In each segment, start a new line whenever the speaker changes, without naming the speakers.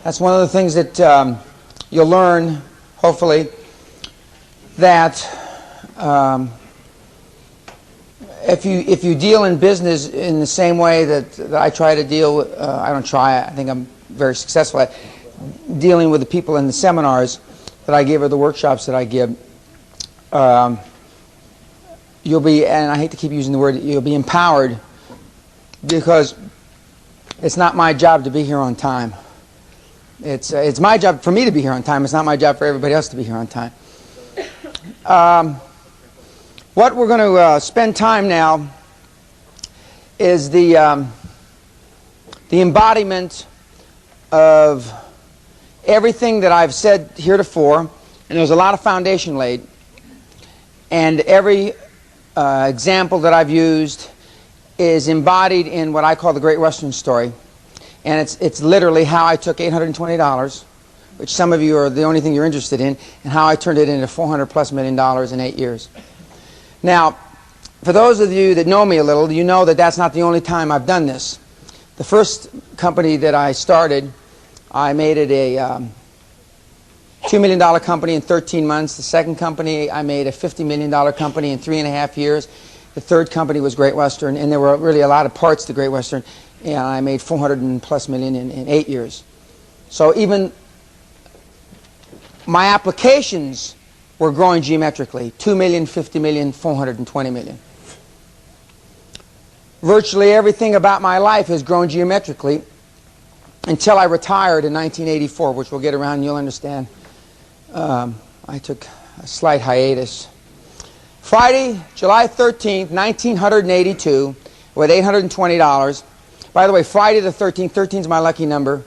That's one of the things that you'll learn, hopefully, that if you deal in business in the same way that I try to deal with, I don't try, I think I'm very successful at dealing with the people in the seminars that I give or the workshops that I give, you'll be, and I hate to keep using the word, you'll be empowered, because it's not my job to be here on time. It's my job for me to be here on time. It's not my job for everybody else to be here on time. What we're going to spend time now is the embodiment of everything that I've said heretofore, and there's a lot of foundation laid, and every example that I've used is embodied in what I call the Great Western Story. And it's literally how I took $820, which some of you are the only thing you're interested in, and how I turned it into $400+ million in 8 years. Now, for those of you that know me a little, you know that that's not the only time I've done this. The first company that I started, I made it a $2 million company in 13 months. The second company, I made a $50 million company in 3.5 years. The third company was Great Western, and there were really a lot of parts to Great Western, and I made $400+ million in 8 years. So even my applications were growing geometrically: 2 million, 50 million, 420 million. Virtually everything about my life has grown geometrically until I retired in 1984, which we'll get around and you'll understand. I took a slight hiatus. Friday, July 13th, 1982, with $820. By the way, Friday the 13th, 13 is my lucky number.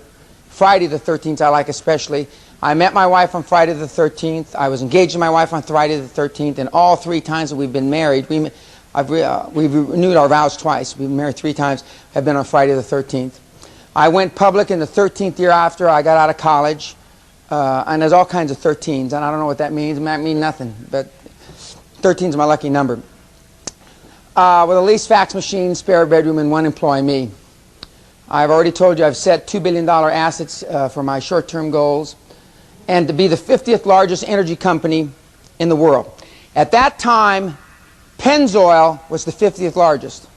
Friday the 13th I like especially. I met my wife on Friday the 13th. I was engaged to my wife on Friday the 13th, and all 3 times that we've been married, we've renewed our vows twice. We've been married 3 times, have been on Friday the 13th. I went public in the 13th year after I got out of college, and there's all kinds of 13s, and I don't know what that means. It might mean nothing, but 13 is my lucky number. With a lease fax machine, spare bedroom, and 1 employee. I've already told you I've set $2 billion assets for my short-term goals, and to be the 50th largest energy company in the world. At that time, Pennzoil was the 50th largest.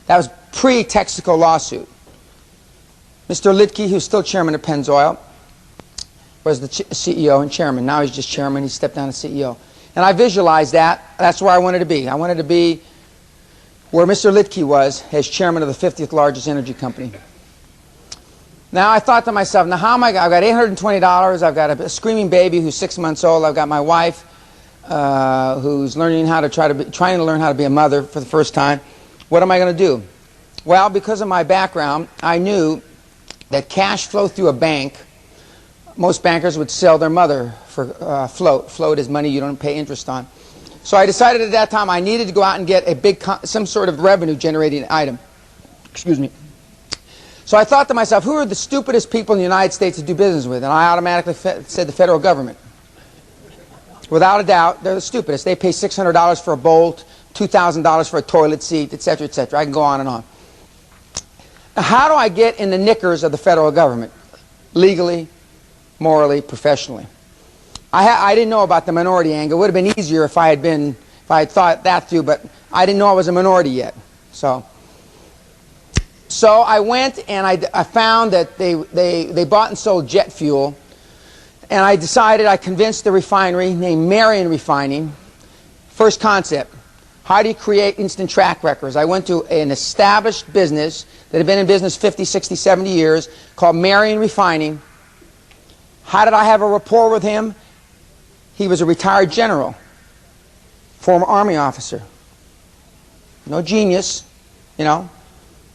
That was pre-Texaco lawsuit. Mr. Liedtke, who's still chairman of Pennzoil, was the CEO and chairman. Now he's just chairman. He stepped down as CEO. And I visualized that. That's where I wanted to be. I wanted to be where Mr. Liedtke was as chairman of the 50th largest energy company. Now I thought to myself, now how am I've got $820, I've got a screaming baby who's 6 months old, I've got my wife who's trying to learn how to be a mother for the first time. What am I going to do? Well, because of my background, I knew that cash flow through a bank, most bankers would sell their mother for float. Float is money you don't pay interest on. So I decided at that time I needed to go out and get some sort of revenue generating item. Excuse me. So I thought to myself, who are the stupidest people in the United States to do business with? And I automatically said the federal government. Without a doubt, they're the stupidest. They pay $600 for a bolt, $2,000 for a toilet seat, etc., etc. I can go on and on. Now, how do I get in the knickers of the federal government? Legally, morally, professionally. I didn't know about the minority angle. It would have been easier if I had thought that through, but I didn't know I was a minority yet. So I went and I found that they bought and sold jet fuel, and I convinced the refinery named Marion Refining. First concept: how do you create instant track records? I went to an established business that had been in business 50, 60, 70 years called Marion Refining. How did I have a rapport with him? He was a retired general, former Army officer. No genius, you know.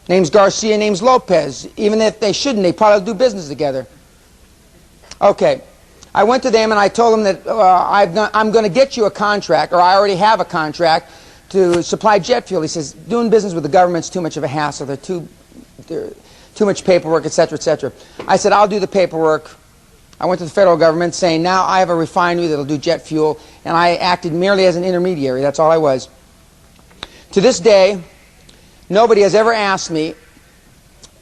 Name's Garcia, name's Lopez. Even if they shouldn't, they probably do business together. Okay. I went to them and I told them that I'm going to get you a contract, or I already have a contract, to supply jet fuel. He says, doing business with the government's too much of a hassle. They're too much paperwork, etc., etc. I said, I'll do the paperwork. I went to the federal government saying, now I have a refinery that'll do jet fuel, and I acted merely as an intermediary. That's all I was. To this day, nobody has ever asked me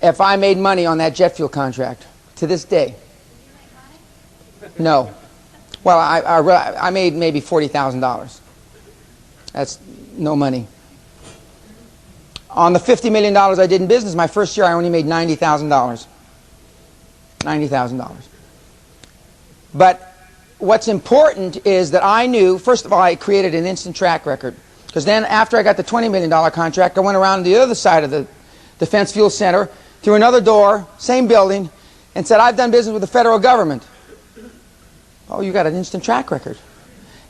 if I made money on that jet fuel contract. to this day. No. Well, I made maybe $40,000. That's no money. On the $50 million I did in business, my first year I only made $90,000. $90,000. But what's important is that I knew, first of all, I created an instant track record. Because then after I got the $20 million contract, I went around the other side of the Defense Fuel Center, through another door, same building, and said, I've done business with the federal government. Oh, you got an instant track record.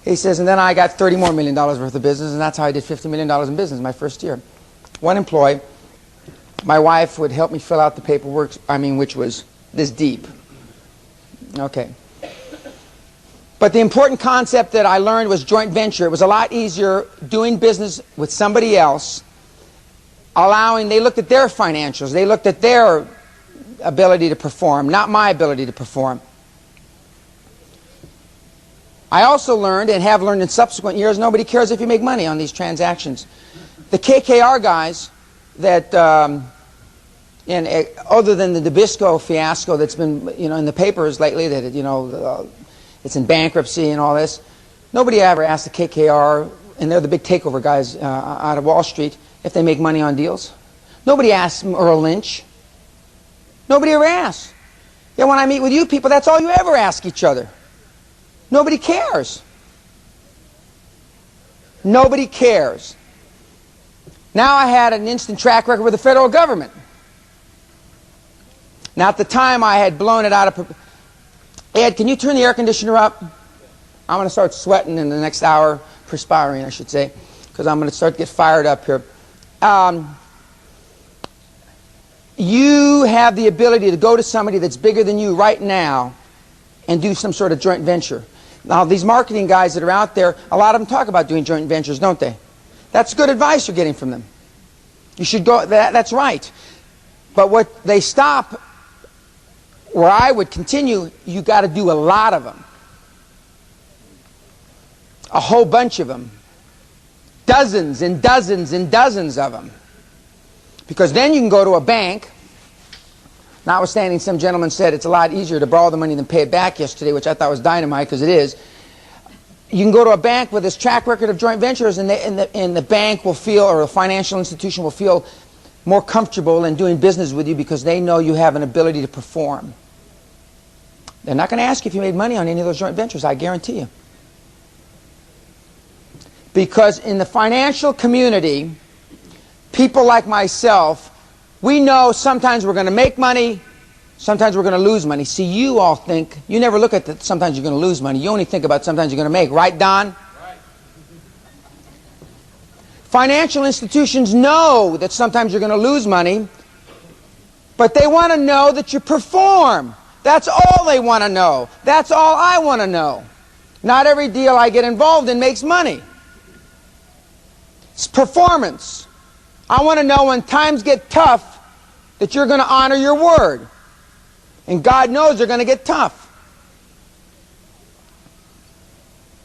He says, and then I got $30 more million worth of business, and that's how I did $50 million in business my first year. One employee. My wife would help me fill out the paperwork, which was this deep. Okay. But the important concept that I learned was joint venture. It was a lot easier doing business with somebody else, they looked at their financials. They looked at their ability to perform, not my ability to perform. I also learned, and have learned in subsequent years, nobody cares if you make money on these transactions. The KKR guys that, other than the Nabisco fiasco that's been in the papers lately, that it's in bankruptcy and all this, nobody ever asked the KKR, and they're the big takeover guys out of Wall Street, if they make money on deals. Nobody asks Merrill Lynch. Nobody ever asks. Yeah, when I meet with you people, that's all you ever ask each other. Nobody cares. Nobody cares. Now I had an instant track record with the federal government. Now at the time I had blown it out of... Ed, can you turn the air conditioner up? I'm going to start sweating in the next hour, perspiring I should say, because I'm going to start to get fired up here. You have the ability to go to somebody that's bigger than you right now and do some sort of joint venture. Now these marketing guys that are out there, a lot of them talk about doing joint ventures, don't they? That's good advice you're getting from them. You should go, that's right. But what they stop, where I would continue, you got to do a lot of them. A whole bunch of them. Dozens and dozens and dozens of them. Because then you can go to a bank, notwithstanding some gentleman said it's a lot easier to borrow the money than pay it back yesterday, which I thought was dynamite, because it is. You can go to a bank with this track record of joint ventures, and the bank will feel, or a financial institution will feel more comfortable in doing business with you because they know you have an ability to perform. They're not going to ask you if you made money on any of those joint ventures, I guarantee you. Because in the financial community, people like myself, we know sometimes we're going to make money, sometimes we're going to lose money. See, you all think, you never look at that sometimes you're going to lose money. You only think about sometimes you're going to make. Right, Don? Right. Financial institutions know that sometimes you're going to lose money, but they want to know that you perform. That's all they want to know. That's all I want to know. Not every deal I get involved in makes money. It's performance. I want to know when times get tough that you're going to honor your word. And God knows they're going to get tough.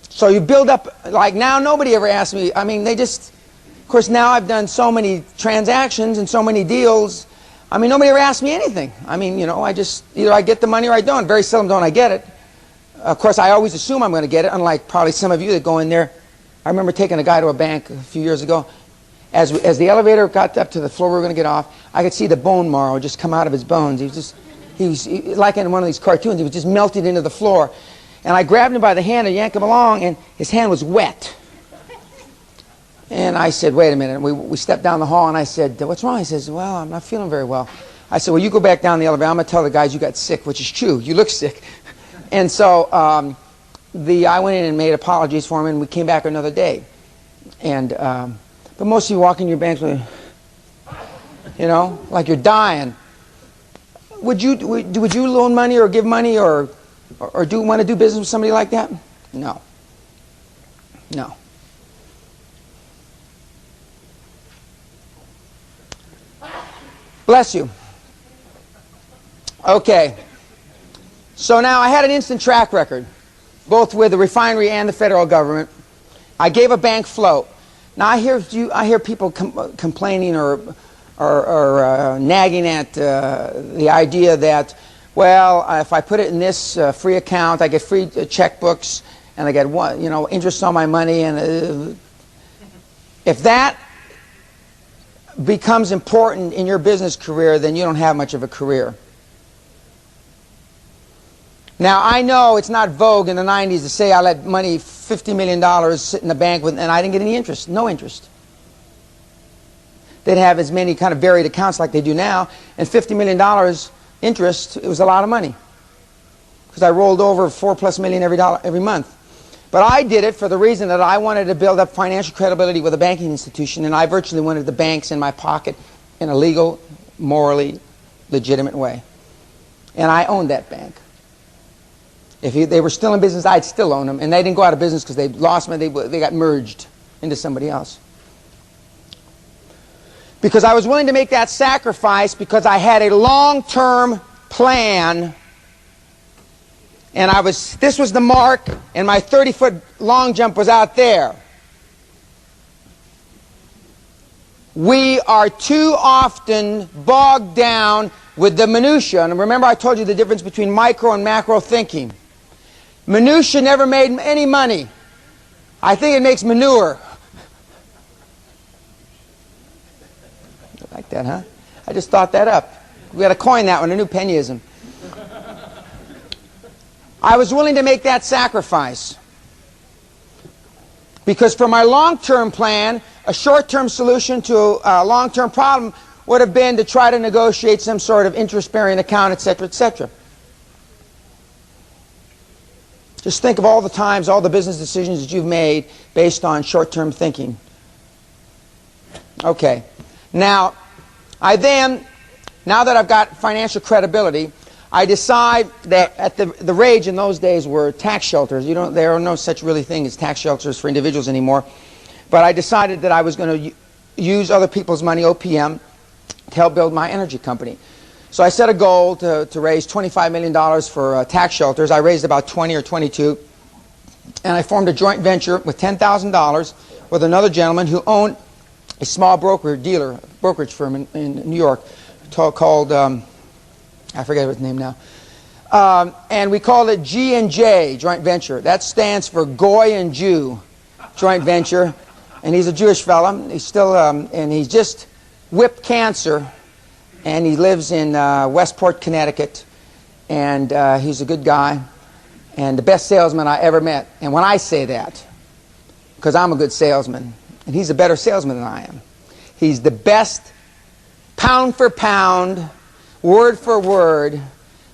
So you build up, like now nobody ever asks me, they just, of course now I've done so many transactions and so many deals, nobody ever asks me anything. I just, either I get the money or I don't. Very seldom don't I get it. Of course I always assume I'm going to get it, unlike probably some of you that go in there. I remember taking a guy to a bank a few years ago. As the elevator got up to the floor we were going to get off, I could see the bone marrow just come out of his bones. He was like in one of these cartoons, he was just melted into the floor. And I grabbed him by the hand and yanked him along, and his hand was wet. And I said, wait a minute. We stepped down the hall, and I said, what's wrong? He says, well, I'm not feeling very well. I said, well, you go back down the elevator. I'm going to tell the guys you got sick, which is true. You look sick. And so I went in and made apologies for him, and we came back another day. And but most of you walk in your banks with, like you're dying. Would you loan money or give money or want to do business with somebody like that? No. No. Bless you. Okay. So now I had an instant track record, both with the refinery and the federal government. I gave a bank float. Now I hear people complaining or nagging at the idea that, Well, if I put it in this free account, I get free checkbooks, and I get interest on my money, and if that becomes important in your business career, then you don't have much of a career. Now, I know it's not vogue in the 90s to say I let money, $50 million, sit in the bank and I didn't get any interest, no interest. They'd have as many kind of varied accounts like they do now, and $50 million interest, it was a lot of money. Because I rolled over $4+ million every month. But I did it for the reason that I wanted to build up financial credibility with a banking institution, and I virtually wanted the banks in my pocket in a legal, morally legitimate way. And I owned that bank. If they were still in business, I'd still own them. And they didn't go out of business because they lost money. They got merged into somebody else. Because I was willing to make that sacrifice because I had a long-term plan. And this was the mark, and my 30-foot long jump was out there. We are too often bogged down with the minutia. And remember I told you the difference between micro and macro thinking. Minutia never made any money. I think it makes manure. You like that, huh? I just thought that up. We got to coin that one, a new pennyism. I was willing to make that sacrifice. Because for my long-term plan, a short-term solution to a long-term problem would have been to try to negotiate some sort of interest-bearing account, etc., etc. Just think of all the times, all the business decisions that you've made based on short-term thinking. Okay. Now that I've got financial credibility, I decide that at the rage in those days were tax shelters. There are no such really thing as tax shelters for individuals anymore. But I decided that I was going to use other people's money, OPM, to help build my energy company. So I set a goal to raise $25 million for tax shelters. I raised about 20 or 22. And I formed a joint venture with $10,000 with another gentleman who owned a small brokerage firm in New York called, I forget his name now. And we called it G&J, joint venture. That stands for Goy and Jew, joint venture. And he's a Jewish fella. He's still, and he's just whipped cancer. And he lives in Westport, Connecticut. And he's a good guy. And the best salesman I ever met. And when I say that, because I'm a good salesman, and he's a better salesman than I am. He's the best, pound for pound, word for word,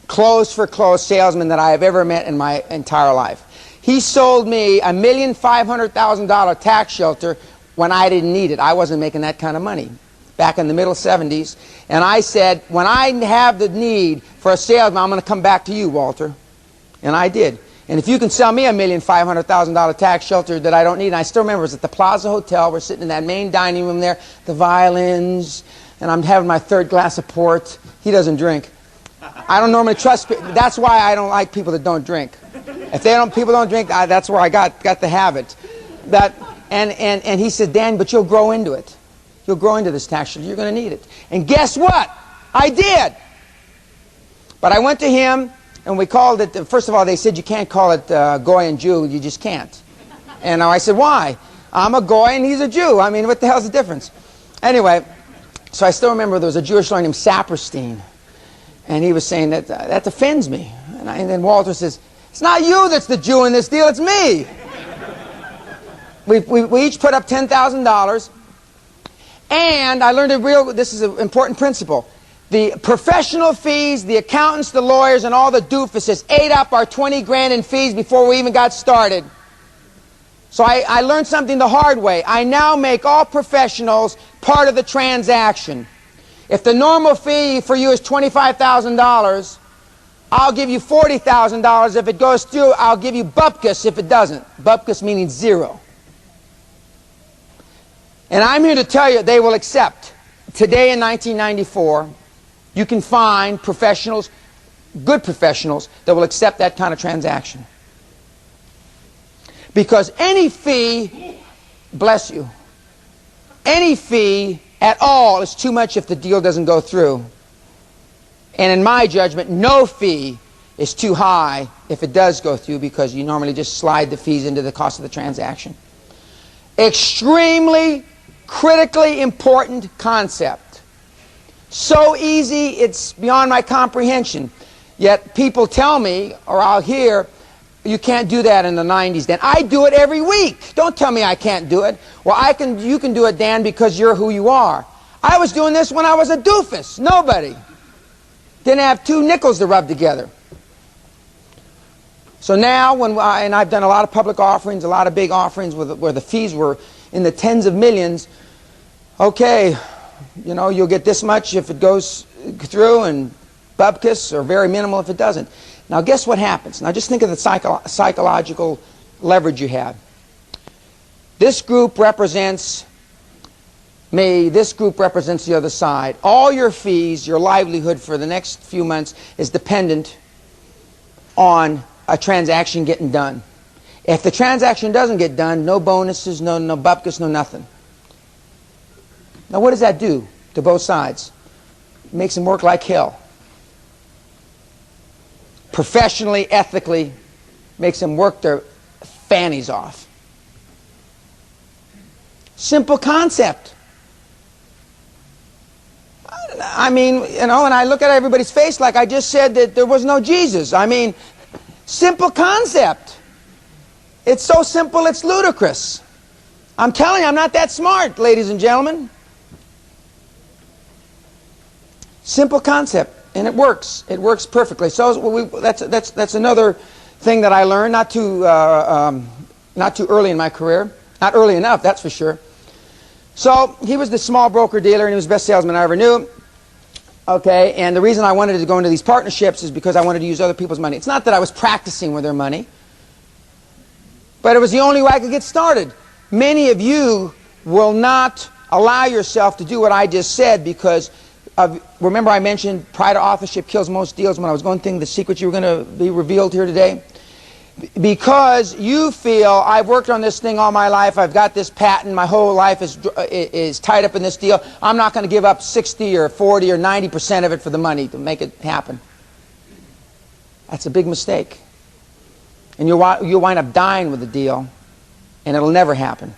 close for close salesman that I have ever met in my entire life. He sold me $1,500,000 tax shelter when I didn't need it. I wasn't making that kind of money back in the middle 70s. And I said, when I have the need for a salesman, I'm going to come back to you, Walter. And I did. And if you can sell me $1,500,000 tax shelter that I don't need, and I still remember it was at the Plaza Hotel. We're sitting in that main dining room there, the violins, and I'm having my third glass of port. He doesn't drink. I don't normally trust people. That's why I don't like people that don't drink. If people don't drink, that's where I got the habit. And he said, Dan, but you'll grow into it. You'll grow into this tax shelter. You're going to need it. And guess what? I did. But I went to him, and we called it, first of all, they said you can't call it Goy and Jew. You just can't. And I said, why? I'm a Goy and he's a Jew. I mean, what the hell's the difference? Anyway, so I still remember there was a Jewish lawyer named Saperstein. And he was saying that offends me. And then Walter says, it's not you that's the Jew in this deal, it's me. We each put up $10,000. And I learned this is an important principle. The professional fees, the accountants, the lawyers, and all the doofuses ate up our 20 grand in fees before we even got started. So I learned something the hard way. I now make all professionals part of the transaction. If the normal fee for you is $25,000, I'll give you $40,000. If it goes through, I'll give you bupkis if it doesn't. Bupkis meaning zero. And I'm here to tell you they will accept. Today in 1994, you can find professionals, good professionals, that will accept that kind of transaction. Because any fee, bless you, any fee at all is too much if the deal doesn't go through. And in my judgment, no fee is too high if it does go through, because you normally just slide the fees into the cost of the transaction. Extremely, critically important concept. So easy, it's beyond my comprehension. Yet people tell me, or I'll hear, you can't do that in the 90s, Dan. I do it every week. Don't tell me I can't do it. Well, you can do it, Dan, because you're who you are. I was doing this when I was a doofus. Nobody. Didn't have 2 nickels to rub together. So now, and I've done a lot of public offerings, a lot of big offerings where the fees were in the tens of millions. Okay, you know, you'll get this much if it goes through, and bupkis, or very minimal if it doesn't. Now guess what happens? Now just think of the psychological leverage you have. This group represents me, this group represents the other side. All your fees, your livelihood for the next few months is dependent on a transaction getting done. If the transaction doesn't get done, no bonuses, no bupkis, no nothing. Now what does that do to both sides? It makes them work like hell. Professionally, ethically, makes them work their fannies off. Simple concept. I mean, you know, and I look at everybody's face like I just said that there was no Jesus. I mean, simple concept. It's so simple, it's ludicrous. I'm telling you, I'm not that smart, ladies and gentlemen. Simple concept, and it works. It works perfectly. So that's another thing that I learned, not too early in my career. Not early enough, that's for sure. So he was the small broker dealer, and he was the best salesman I ever knew. Okay, and the reason I wanted to go into these partnerships is because I wanted to use other people's money. It's not that I was practicing with their money, but it was the only way I could get started. Many of you will not allow yourself to do what I just said because remember I mentioned prior to authorship kills most deals when I was going through the secrets you were going to be revealed here today. Because you feel, I've worked on this thing all my life, I've got this patent, my whole life is tied up in this deal, I'm not going to give up 60 or 40 or 90% of it for the money to make it happen. That's a big mistake. And you'll wind up dying with the deal, and it'll never happen.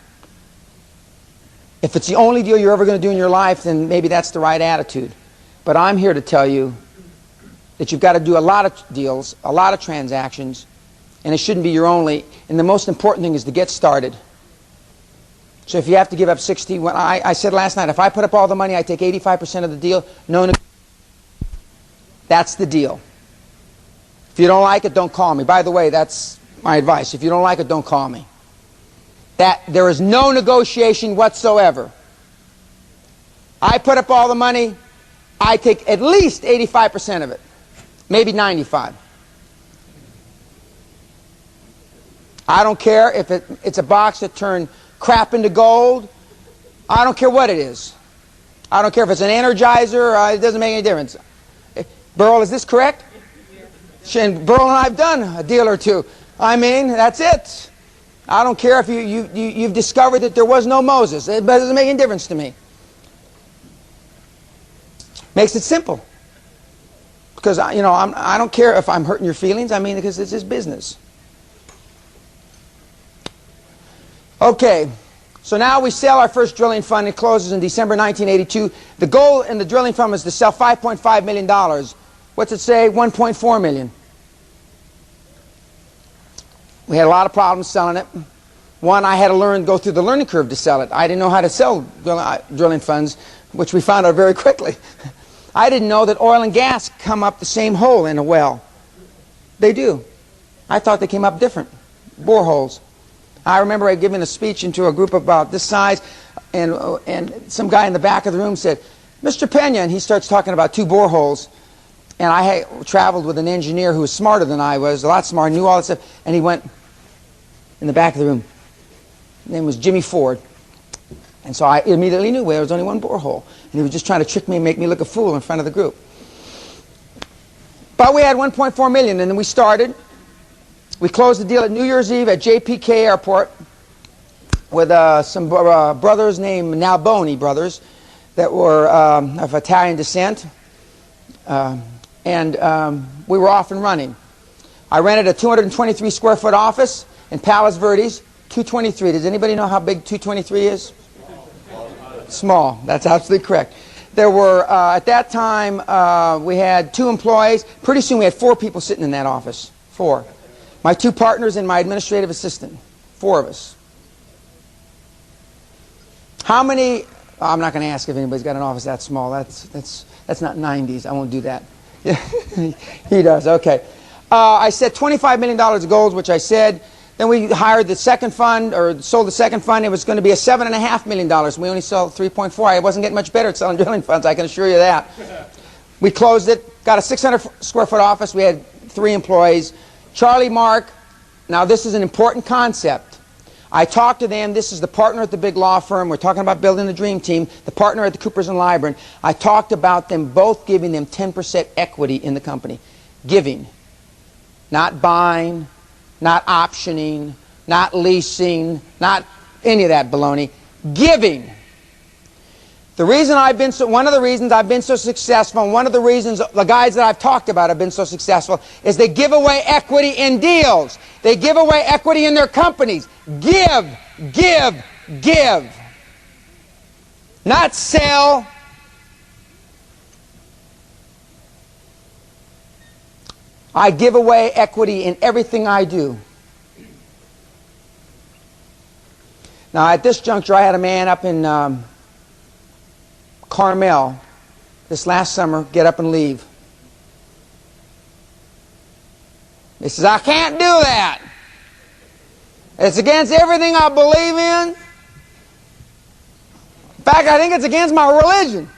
If it's the only deal you're ever going to do in your life, then maybe that's the right attitude. But I'm here to tell you that you've got to do a lot of deals, a lot of transactions, and it shouldn't be your only. And the most important thing is to get started. So if you have to give up 60, when I said last night, if I put up all the money, I take 85% of the deal. That's the deal. If you don't like it, don't call me. By the way, that's my advice. If you don't like it, don't call me. There is no negotiation whatsoever. I put up all the money, I take at least 85% of it, maybe 95%. I don't care if it's a box that turned crap into gold. I don't care what it is. I don't care if it's an energizer. It doesn't make any difference. Burl, is this correct? And Burl and I have done a deal or two. I mean, that's it. I don't care if you've discovered that there was no Moses. It doesn't make any difference to me. Makes it simple. Because I don't care if I'm hurting your feelings. I mean, because it's his business. Okay, so now we sell our first drilling fund. It closes in December 1982. The goal in the drilling fund was to sell $5.5 million. What's it say? $1.4 million. We had a lot of problems selling it. One, I had to go through the learning curve to sell it. I didn't know how to sell drilling funds, which we found out very quickly. I didn't know that oil and gas come up the same hole in a well. They do. I thought they came up different. Boreholes. I remember I giving a speech into a group about this size, and some guy in the back of the room said, "Mr. Peña," and he starts talking about 2 boreholes. And I had traveled with an engineer who was smarter than I was, a lot smarter, knew all that stuff. And he went in the back of the room. His name was Jimmy Ford. And so I immediately knew there was only 1 borehole. And he was just trying to trick me and make me look a fool in front of the group. But we had $1.4 million, and then we started. We closed the deal at New Year's Eve at JPK Airport with some brothers named Nalboni brothers that were of Italian descent. and we were off and running. I rented a 223 square foot office in Palos Verdes, 223. Does anybody know how big 223 is? Small. That's absolutely correct. There were, at that time, we had 2 employees. Pretty soon we had 4 people sitting in that office. 4. My 2 partners and my administrative assistant. 4 of us. How many, I'm not going to ask if anybody's got an office that small. That's not 90s. I won't do that. He does. Okay. I said $25 million of gold, which I said. Then we hired the second fund, or sold the second fund. It was going to be a $7.5 million. We only sold 3.4. I wasn't getting much better at selling drilling funds, I can assure you that. We closed it, got a 600 square foot office. We had 3 employees. Charlie, Mark, now this is an important concept. I talked to them. This is the partner at the big law firm. We're talking about building the dream team. The partner at the Coopers and Lybrand. I talked about them both giving them 10% equity in the company. Giving. Not buying, not optioning, not leasing, not any of that baloney. Giving. The reason one of the reasons I've been so successful, and one of the reasons the guys that I've talked about have been so successful, is they give away equity in deals. They give away equity in their companies. Give, give, give. Not sell. I give away equity in everything I do. Now, at this juncture, I had a man up in Carmel this last summer get up and leave. He says, I can't do that. It's against everything I believe in. In fact, I think it's against my religion.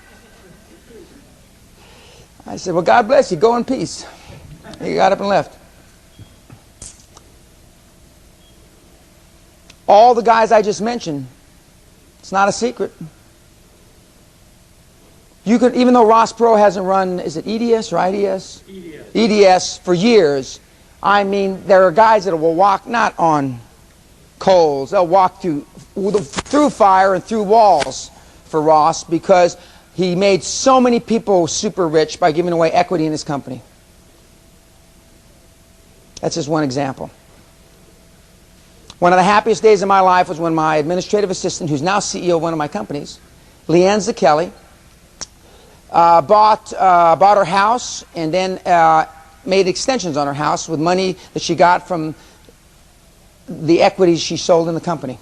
I said, well, God bless you. Go in peace. He got up and left. All the guys I just mentioned, it's not a secret. You could, even though Ross Perot hasn't run, is it EDS or IDS? EDS. EDS for years. I mean, there are guys that will walk not on coals. They'll walk through fire and through walls for Ross because he made so many people super rich by giving away equity in his company. That's just one example. One of the happiest days of my life was when my administrative assistant, who's now CEO of one of my companies, Leanne Zakelli, bought her house and then made extensions on her house with money that she got from the equities she sold in the company.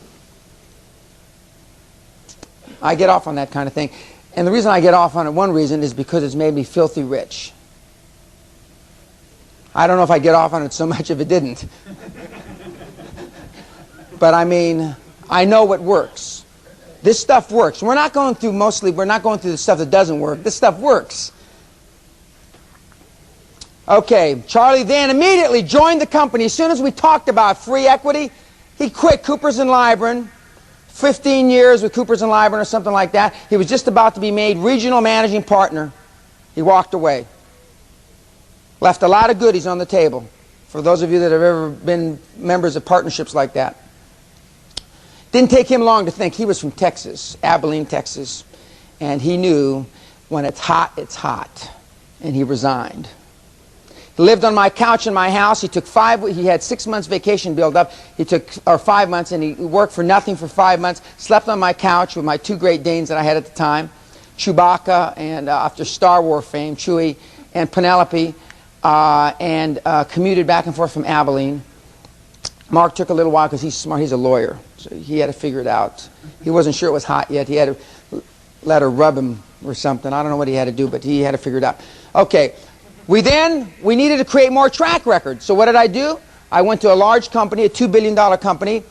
I get off on that kind of thing. And the reason I get off on it, one reason, is because it's made me filthy rich. I don't know if I get off on it so much if it didn't. But I mean, I know what works. This stuff works. We're not going through the stuff that doesn't work. This stuff works. Okay, Charlie then immediately joined the company. As soon as we talked about free equity, he quit Coopers and Lybrand. 15 years with Coopers and Lybrand or something like that. He was just about to be made regional managing partner. He walked away. Left a lot of goodies on the table for those of you that have ever been members of partnerships like that. Didn't take him long to think. He was from Texas, Abilene, Texas, and he knew when it's hot, and he resigned. He lived on my couch in my house. He had 6 months vacation built up. Or 5 months, and he worked for nothing for 5 months. Slept on my couch with my 2 Great Danes that I had at the time, Chewbacca, and after Star Wars fame, Chewie, and Penelope, and commuted back and forth from Abilene. Mark took a little while because he's smart. He's a lawyer, so he had to figure it out. He wasn't sure it was hot yet. He had to let her rub him or something. I don't know what he had to do, but he had to figure it out. Okay. We needed to create more track record. So what did I do? I went to a large company, a $2 billion company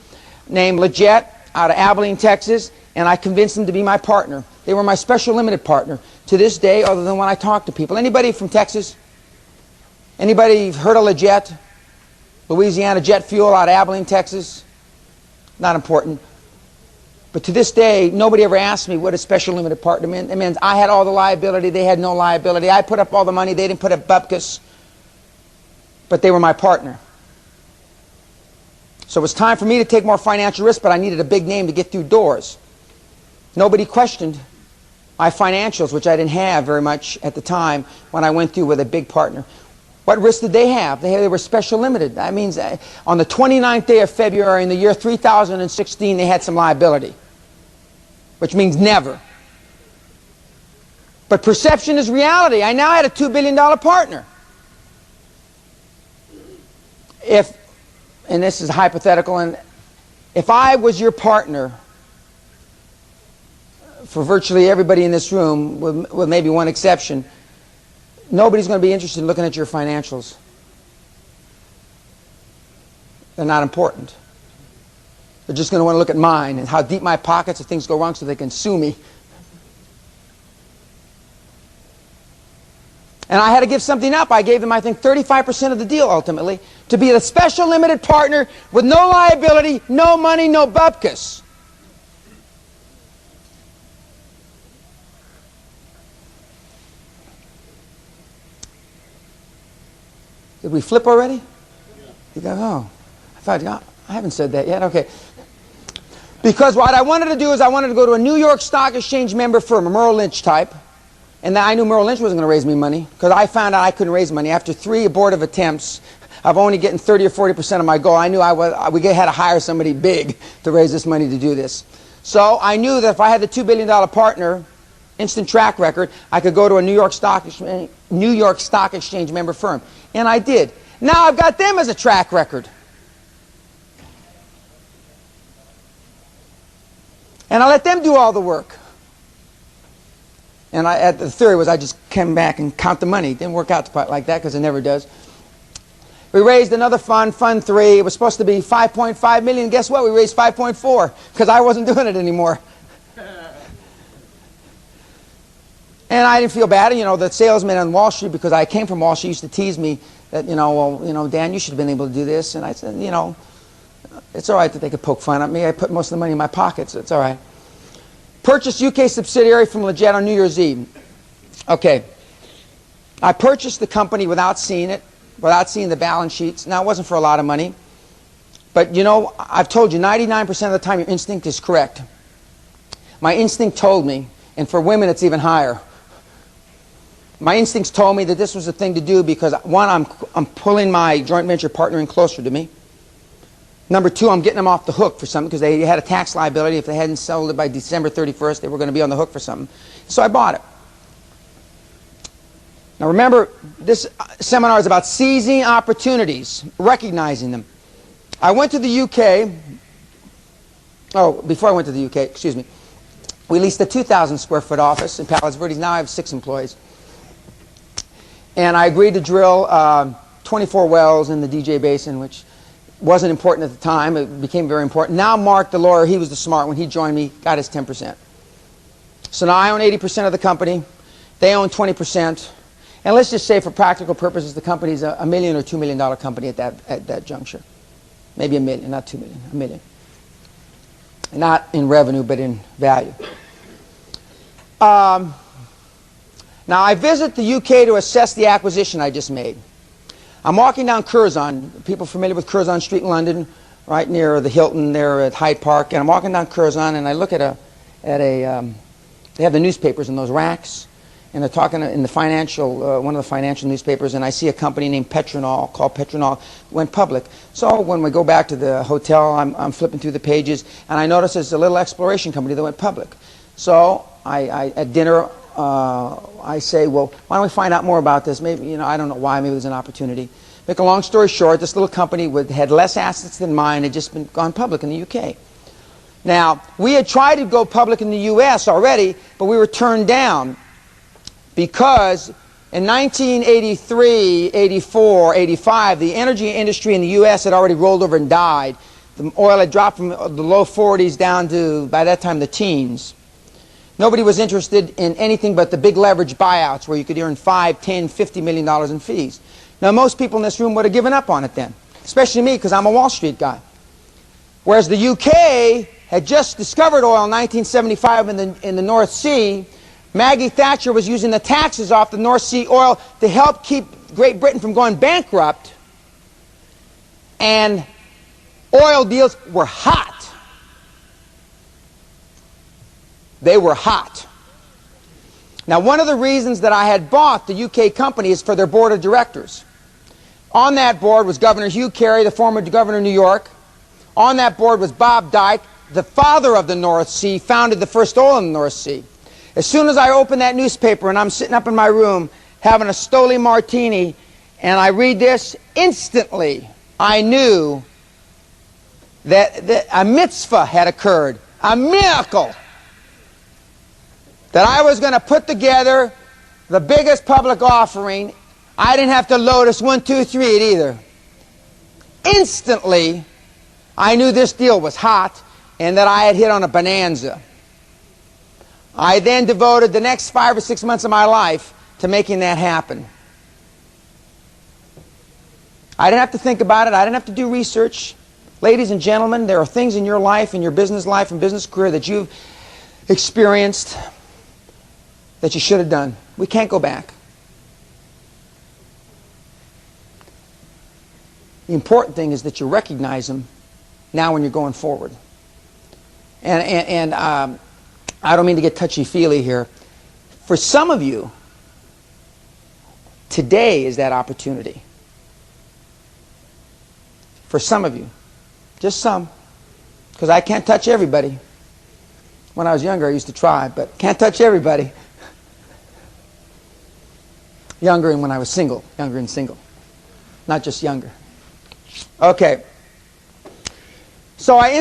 named Leggett out of Abilene, Texas, and I convinced them to be my partner. They were my special limited partner to this day, other than when I talk to people. Anybody from Texas? Anybody heard of Leggett? Louisiana Jet Fuel out of Abilene, Texas? Not important. But to this day, nobody ever asked me what a special limited partner meant. It means I had all the liability, they had no liability. I put up all the money, they didn't put up bupkis. But they were my partner. So it was time for me to take more financial risk, but I needed a big name to get through doors. Nobody questioned my financials, which I didn't have very much at the time when I went through with a big partner. What risk did they have? They were special limited. That means on the 29th day of February in the year 3016, they had some liability, which means never. But perception is reality. I now had a $2 billion partner. And this is hypothetical, and if I was your partner, for virtually everybody in this room, with maybe one exception, nobody's going to be interested in looking at your financials. They're not important. They're just going to want to look at mine and how deep my pockets if things go wrong so they can sue me. And I had to give something up. I gave them, I think, 35% of the deal ultimately to be a special limited partner with no liability, no money, no bupkis. Did we flip already? Yeah. You go, oh, I thought, yeah, I haven't said that yet. Okay. Because what I wanted to do is I wanted to go to a New York Stock Exchange member firm, a Merrill Lynch type. And I knew Merrill Lynch wasn't going to raise me money because I found out I couldn't raise money. After 3 abortive attempts of only getting 30 or 40% of my goal, I knew we had to hire somebody big to raise this money to do this. So I knew that if I had the $2 billion partner, instant track record, I could go to a New York Stock Exchange member firm. And I did. Now I've got them as a track record. And I let them do all the work. And the theory was I just came back and count the money. It didn't work out like that because it never does. We raised another fund, Fund 3. It was supposed to be $5.5 million. Guess what? We raised 5.4 because I wasn't doing it anymore. And I didn't feel bad. You know, the salesman on Wall Street, because I came from Wall Street, used to tease me that, well, Dan, you should have been able to do this. And I said, it's all right that they could poke fun at me. I put most of the money in my pockets. It's all right. Purchased UK subsidiary from Leggett on New Year's Eve. Okay. I purchased the company without seeing it, without seeing the balance sheets. Now, it wasn't for a lot of money. But, I've told you, 99% of the time your instinct is correct. My instinct told me, and for women it's even higher. My instincts told me that this was the thing to do because, one, I'm pulling my joint venture partner in closer to me. Number 2, I'm getting them off the hook for something because they had a tax liability. If they hadn't sold it by December 31st, they were going to be on the hook for something. So I bought it. Now remember, this seminar is about seizing opportunities, recognizing them. I went to the UK. Oh, before I went to the UK, excuse me. We leased a 2,000 square foot office in Palos Verdes. Now I have 6 employees. And I agreed to drill 24 wells in the DJ Basin, which wasn't important at the time. It became very important. Now Mark, the lawyer, he was the smart one. He joined me, got his 10%. So now I own 80% of the company. They own 20%. And let's just say for practical purposes, the company's a $1 million or $2 million company at that juncture. Maybe $1 million, not $2 million, $1 million. Not in revenue, but in value. Now I visit the UK to assess the acquisition I just made. I'm walking down Curzon. People familiar with Curzon Street in London, right near the Hilton there at Hyde Park. And I'm walking down Curzon, and I look at they have the newspapers in those racks, and they're talking in the financial, one of the financial newspapers, and I see a company named Petronol, called Petronol, went public. So when we go back to the hotel, I'm flipping through the pages, and I notice there's a little exploration company that went public. So at dinner, I say, well, why don't we find out more about this? Maybe, I don't know why, maybe there's an opportunity. Make a long story short, this little company had less assets than mine, had just gone public in the UK. Now, we had tried to go public in the US already, but we were turned down because in 1983, 84, 85, the energy industry in the US had already rolled over and died. The oil had dropped from the low 40s down to, by that time, the teens. Nobody was interested in anything but the big leverage buyouts where you could earn $5, $10, $50 million in fees. Now, most people in this room would have given up on it then, especially me because I'm a Wall Street guy. Whereas the UK had just discovered oil in 1975 in the North Sea. Maggie Thatcher was using the taxes off the North Sea oil to help keep Great Britain from going bankrupt. And oil deals were hot. They were hot. Now, one of the reasons that I had bought the UK company is for their board of directors. On that board was Governor Hugh Carey, the former governor of New York. On that board was Bob Dyke, the father of the North Sea, founded the first oil in the North Sea. As soon as I open that newspaper and I'm sitting up in my room having a Stoli martini and I read this, instantly I knew that a mitzvah had occurred, a miracle, that I was going to put together the biggest public offering. I didn't have to Lotus 1, 2, 3 it either. Instantly, I knew this deal was hot and that I had hit on a bonanza. I then devoted the next 5 or 6 months of my life to making that happen. I didn't have to think about it. I didn't have to do research. Ladies and gentlemen, there are things in your life, in your business life and business career that you've experienced that you should have done. We can't go back. The important thing is that you recognize them now when you're going forward. And I don't mean to get touchy-feely here. For some of you, today is that opportunity. For some of you. Just some. Because I can't touch everybody. When I was younger, I used to try, but can't touch everybody. Younger and when I was single. Younger and single. Not just younger. Okay. So I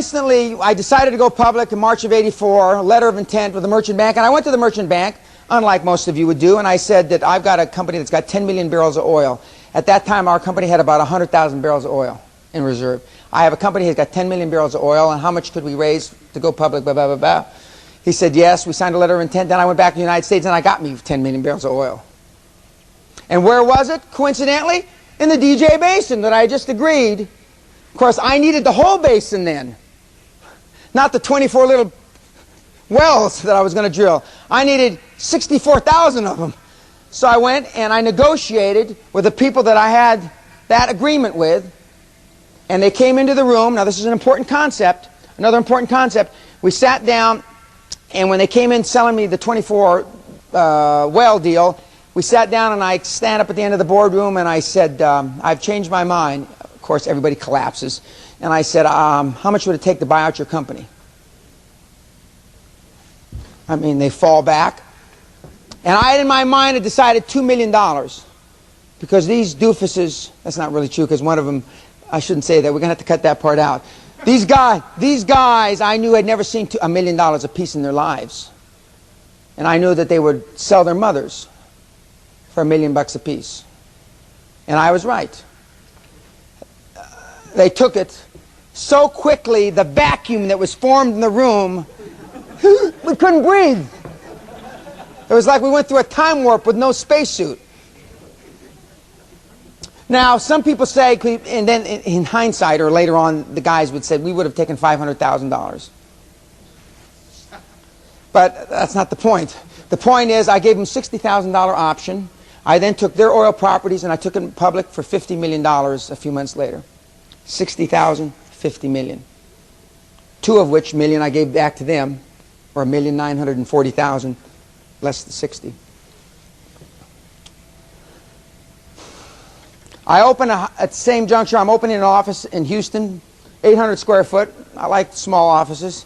decided to go public in March of '84, a letter of intent with the merchant bank. And I went to the merchant bank, unlike most of you would do, and I said that I've got a company that's got 10 million barrels of oil. At that time, our company had about 100,000 barrels of oil in reserve. I have a company that's got 10 million barrels of oil, and how much could we raise to go public, blah, blah, blah, blah. He said yes. We signed a letter of intent. Then I went back to the United States, and I got me 10 million barrels of oil. And where was it, coincidentally? In the DJ Basin that I just agreed. Of course, I needed the whole basin then, not the 24 little wells that I was going to drill. I needed 64,000 of them. So I went and I negotiated with the people that I had that agreement with, and they came into the room. Now, this is an important concept, another important concept. We sat down, and when they came in selling me the 24 well deal, we sat down and I stand up at the end of the boardroom and I said, I've changed my mind. Of course, everybody collapses. And I said, how much would it take to buy out your company? I mean, they fall back. And I, in my mind, had decided $2 million. Because these doofuses, that's not really true, because one of them, I shouldn't say that. We're going to have to cut that part out. These guys I knew had never seen $1 million apiece in their lives. And I knew that they would sell their mothers for $1 million apiece. And I was right. They took it so quickly, the vacuum that was formed in the room, we couldn't breathe. It was like we went through a time warp with no spacesuit. Now, some people say, and then in hindsight or later on, the guys would say, we would have taken $500,000. But that's not the point. The point is, I gave them $60,000 option. I then took their oil properties and I took them public for $50 million a few months later. 60,000, 50 million. 2 of which million I gave back to them, or 1,940,000, less than 60. I open at the same juncture, I'm opening an office in Houston, 800 square foot. I like small offices,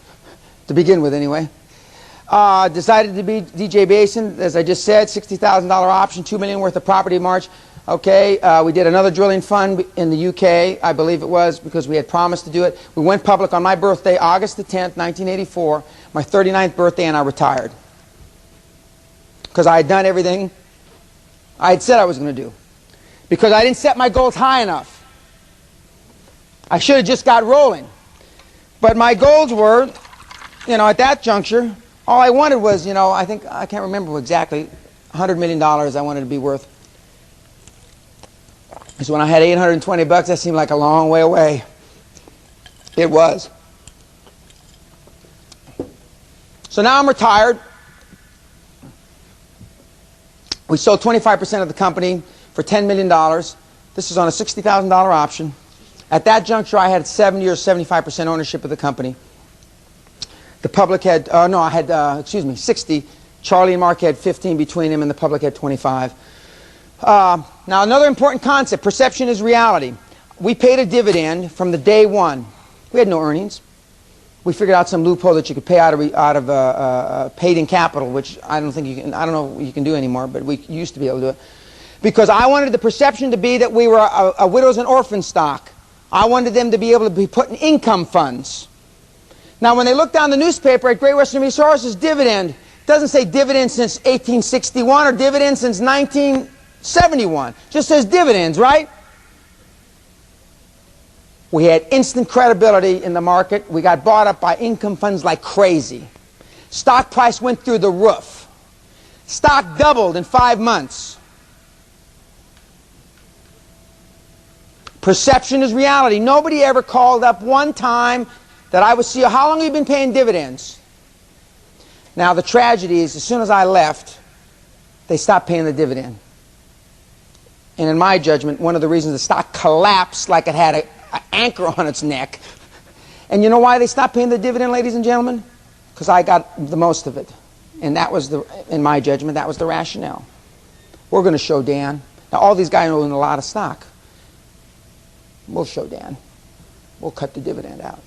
to begin with anyway. Decided to be DJ Basin, as I just said, $60,000 option, $2 million worth of property in March. Okay, we did another drilling fund in the UK, I believe it was, because we had promised to do it. We went public on my birthday, August the 10th, 1984, my 39th birthday, and I retired. Because I had done everything I had said I was going to do. Because I didn't set my goals high enough. I should have just got rolling. But my goals were, at that juncture, all I wanted was, I can't remember exactly, $100 million I wanted to be worth. So when I had 820 bucks, that seemed like a long way away. It was. So now I'm retired. We sold 25% of the company for $10 million. This is on a $60,000 option. At that juncture, I had 70 or 75% ownership of the company. The public had, I had 60. Charlie and Mark had 15 between them, and the public had 25. Now, another important concept, perception is reality. We paid a dividend from the day one. We had no earnings. We figured out some loophole that you could pay out of paid-in capital, which I don't know what you can do anymore, but we used to be able to do it. Because I wanted the perception to be that we were a widows and orphans stock. I wanted them to be able to be put in income funds. Now, when they look down the newspaper at Great Western Resources, dividend, it doesn't say dividend since 1861 or dividend since 1971. It just says dividends, right? We had instant credibility in the market. We got bought up by income funds like crazy. Stock price went through the roof. Stock doubled in 5 months. Perception is reality. Nobody ever called up one time that I would see, how long have you been paying dividends? Now, the tragedy is, as soon as I left, they stopped paying the dividend. And in my judgment, one of the reasons the stock collapsed like it had an anchor on its neck. And you know why they stopped paying the dividend, ladies and gentlemen? Because I got the most of it. And that was, in my judgment, that was the rationale. We're going to show Dan. Now, all these guys own a lot of stock. We'll show Dan. We'll cut the dividend out.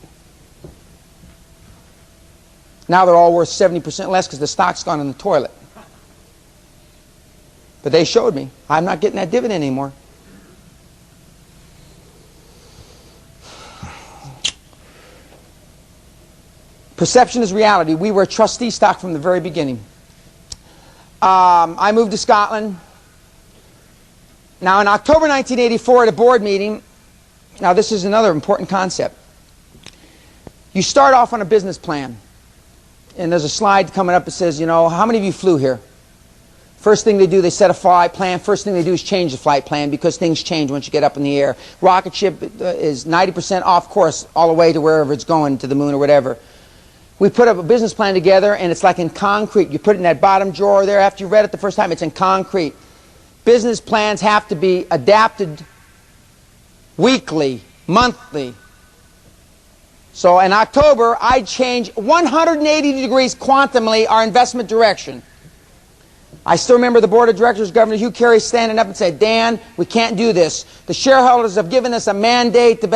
Now they're all worth 70% less because the stock's gone in the toilet. But they showed me, I'm not getting that dividend anymore. Perception is reality. We were a trustee stock from the very beginning. I moved to Scotland. Now in October 1984 at a board meeting, now this is another important concept. You start off on a business plan. And there's a slide coming up that says, you know, how many of you flew here? First thing they do, they set a flight plan. First thing they do is change the flight plan because things change once you get up in the air. Rocket ship is 90% off course all the way to wherever it's going, to the moon or whatever. We put up a business plan together, and it's like in concrete. You put it in that bottom drawer there. After you read it the first time, it's in concrete. Business plans have to be adapted weekly, monthly. So in October, I changed 180 degrees quantumly our investment direction. I still remember the board of directors, Governor Hugh Carey, standing up and said, Dan, we can't do this. The shareholders have given us a mandate to...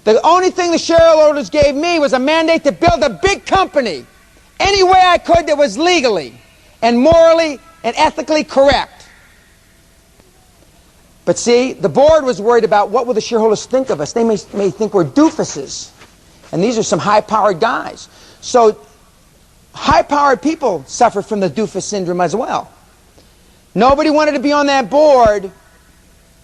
The only thing the shareholders gave me was a mandate to build a big company any way I could that was legally and morally and ethically correct. But see, the board was worried about what will the shareholders think of us. They may think we're doofuses. And these are some high-powered guys. So high-powered people suffer from the doofus syndrome as well. Nobody wanted to be on that board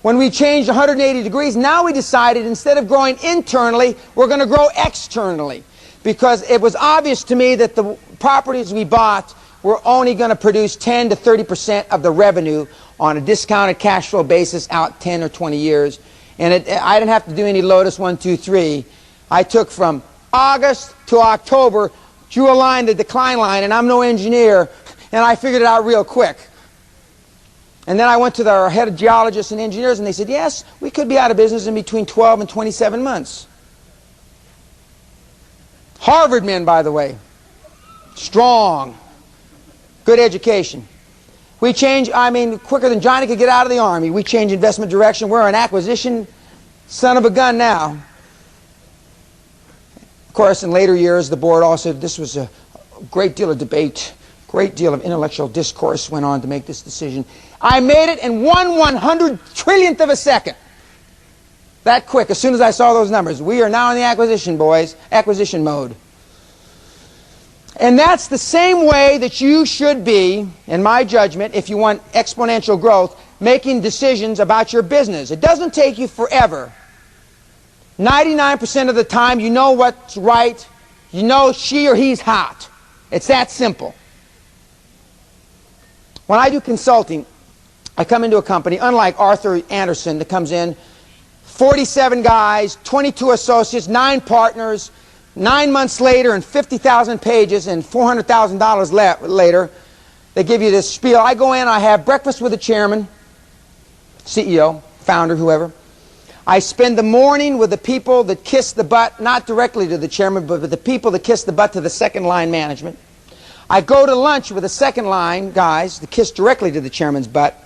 when we changed 180 degrees. Now we decided instead of growing internally, we're going to grow externally. Because it was obvious to me that the properties we bought were only going to produce 10 to 30% of the revenue on a discounted cash flow basis out 10 or 20 years. And I didn't have to do any Lotus 1, 2, 3. I took from August to October, drew a line, the decline line, and I'm no engineer, and I figured it out real quick. And then I went to our head of geologists and engineers, and they said, yes, we could be out of business in between 12 and 27 months. Harvard men, by the way. Strong. Good education. We changed, quicker than Johnny could get out of the Army. We changed investment direction. We're an acquisition son of a gun now. Of course, in later years, the board also, this was a great deal of debate, great deal of intellectual discourse went on to make this decision. I made it in 1/100 of a second. That quick, as soon as I saw those numbers. We are now in the acquisition, boys, acquisition mode. And that's the same way that you should be, in my judgment, if you want exponential growth, making decisions about your business. It doesn't take you forever. 99% of the time, you know what's right. You know she or he's hot. It's that simple. When I do consulting, I come into a company, unlike Arthur Anderson that comes in, 47 guys, 22 associates, 9 partners, 9 months later and 50,000 pages and $400,000 later, they give you this spiel. I go in, I have breakfast with the chairman, CEO, founder, whoever. I spend the morning with the people that kiss the butt, not directly to the chairman, but with the people that kiss the butt to the second line management. I go to lunch with the second line guys to kiss directly to the chairman's butt.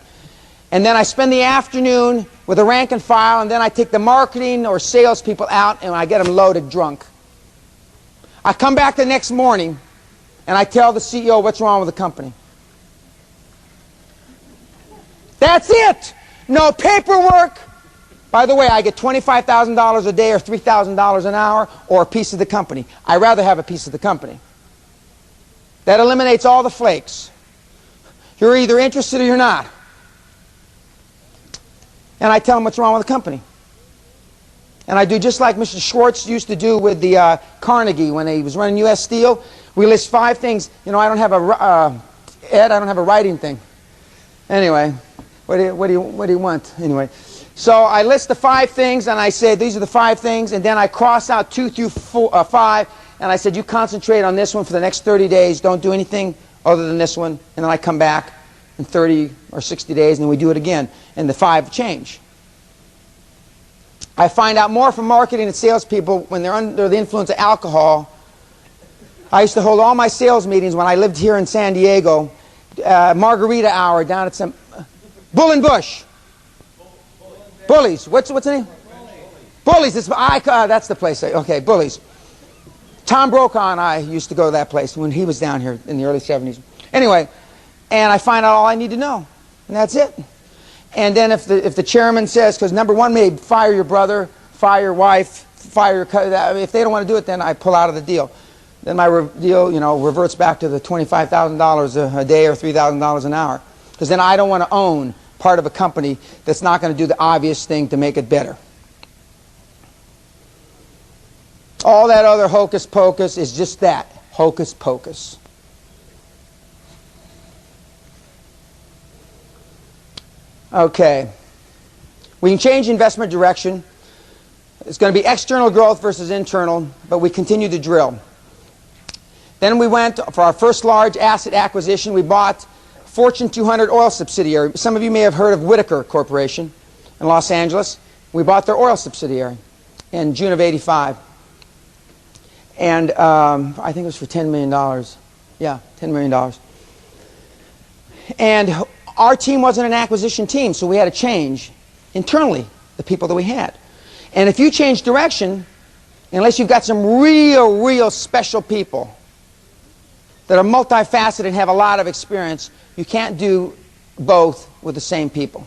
And then I spend the afternoon with the rank and file, and then I take the marketing or sales people out and I get them loaded drunk. I come back the next morning and I tell the CEO what's wrong with the company. That's it. No paperwork. By the way, I get $25,000 a day or $3,000 an hour or a piece of the company. I'd rather have a piece of the company. That eliminates all the flakes. You're either interested or you're not. And I tell them what's wrong with the company. And I do just like Mr. Schwartz used to do with the Carnegie when he was running U.S. Steel. We list 5 things. You know, I don't have a Ed. I don't have a writing thing. Anyway, what do you want? Anyway, so I list the 5 things and I say these are the 5 things, and then I cross out 2 through 5, and I said you concentrate on this one for the next 30 days. Don't do anything other than this one, and then I come back in 30 or 60 days, and then we do it again, and the 5 change. I find out more from marketing and salespeople when they're under the influence of alcohol. I used to hold all my sales meetings when I lived here in San Diego, margarita hour down at some Bull and Bush. Bullies. What's the name? Bullies. That's the place. Okay, Bullies. Tom Brokaw and I used to go to that place when he was down here in the early 70s. Anyway, and I find out all I need to know, and that's it. And then if the chairman says, because number 1 may fire your brother, fire your wife, fire your, if they don't want to do it, then I pull out of the deal. Then my deal, reverts back to the $25,000 a day or $3,000 an hour, because then I don't want to own part of a company that's not going to do the obvious thing to make it better. All that other hocus pocus is just that, hocus pocus. Okay. We can change investment direction. It's going to be external growth versus internal, but we continue to drill. Then we went for our first large asset acquisition. We bought Fortune 200 oil subsidiary. Some of you may have heard of Whitaker Corporation in Los Angeles. We bought their oil subsidiary in June of '85. And I think it was for $10 million. Yeah, $10 million. And our team wasn't an acquisition team, so we had to change internally the people that we had. And if you change direction, unless you've got some real special people that are multifaceted and have a lot of experience, you can't do both with the same people.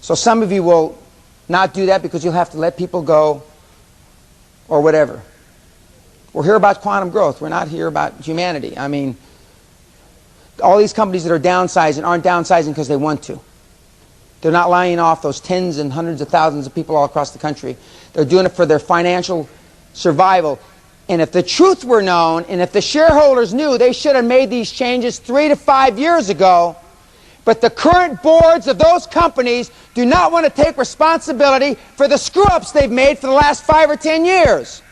So some of you will not do that because you'll have to let people go or whatever. We're here about quantum growth. We're not here about humanity. I mean, all these companies that are downsizing aren't downsizing because they want to. They're not laying off those tens and hundreds of thousands of people all across the country. They're doing it for their financial survival. And if the truth were known, and if the shareholders knew, they should have made these changes 3 to 5 years ago. But the current boards of those companies do not want to take responsibility for the screw-ups they've made for the last 5 or 10 years.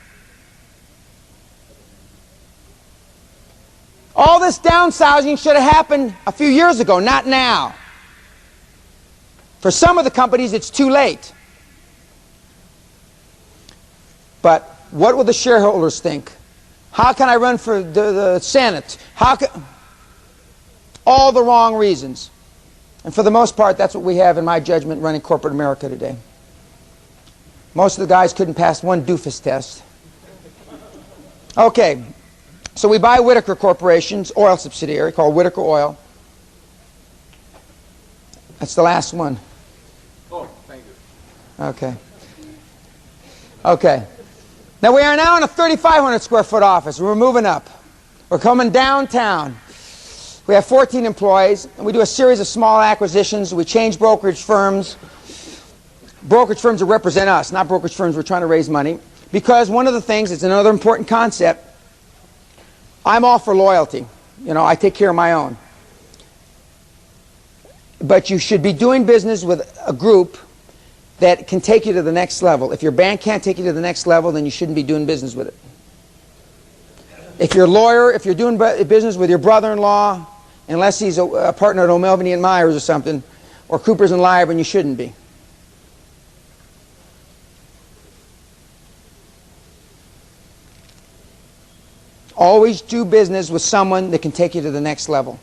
All this downsizing should have happened a few years ago, not now. For some of the companies, it's too late. But what will the shareholders think? How can I run for the Senate? All the wrong reasons. And for the most part, that's what we have, in my judgment, running corporate America today. Most of the guys couldn't pass one doofus test. Okay, so we buy Whitaker Corporation's oil subsidiary called Whitaker Oil. That's the last one.
Oh, thank you.
Okay. Okay. Now we are now in a 3,500 square foot office. We're moving up. We're coming downtown. We have 14 employees, and we do a series of small acquisitions. We change brokerage firms. Brokerage firms that represent us, not brokerage firms we're trying to raise money. Because one of the things, it's another important concept, I'm all for loyalty. I take care of my own. But you should be doing business with a group that can take you to the next level. If your bank can't take you to the next level, then you shouldn't be doing business with it. If you're a lawyer, if you're doing business with your brother-in-law, unless he's a partner at O'Melveny and Myers or something, or Coopers and Lybrand, you shouldn't be. Always do business with someone that can take you to the next level.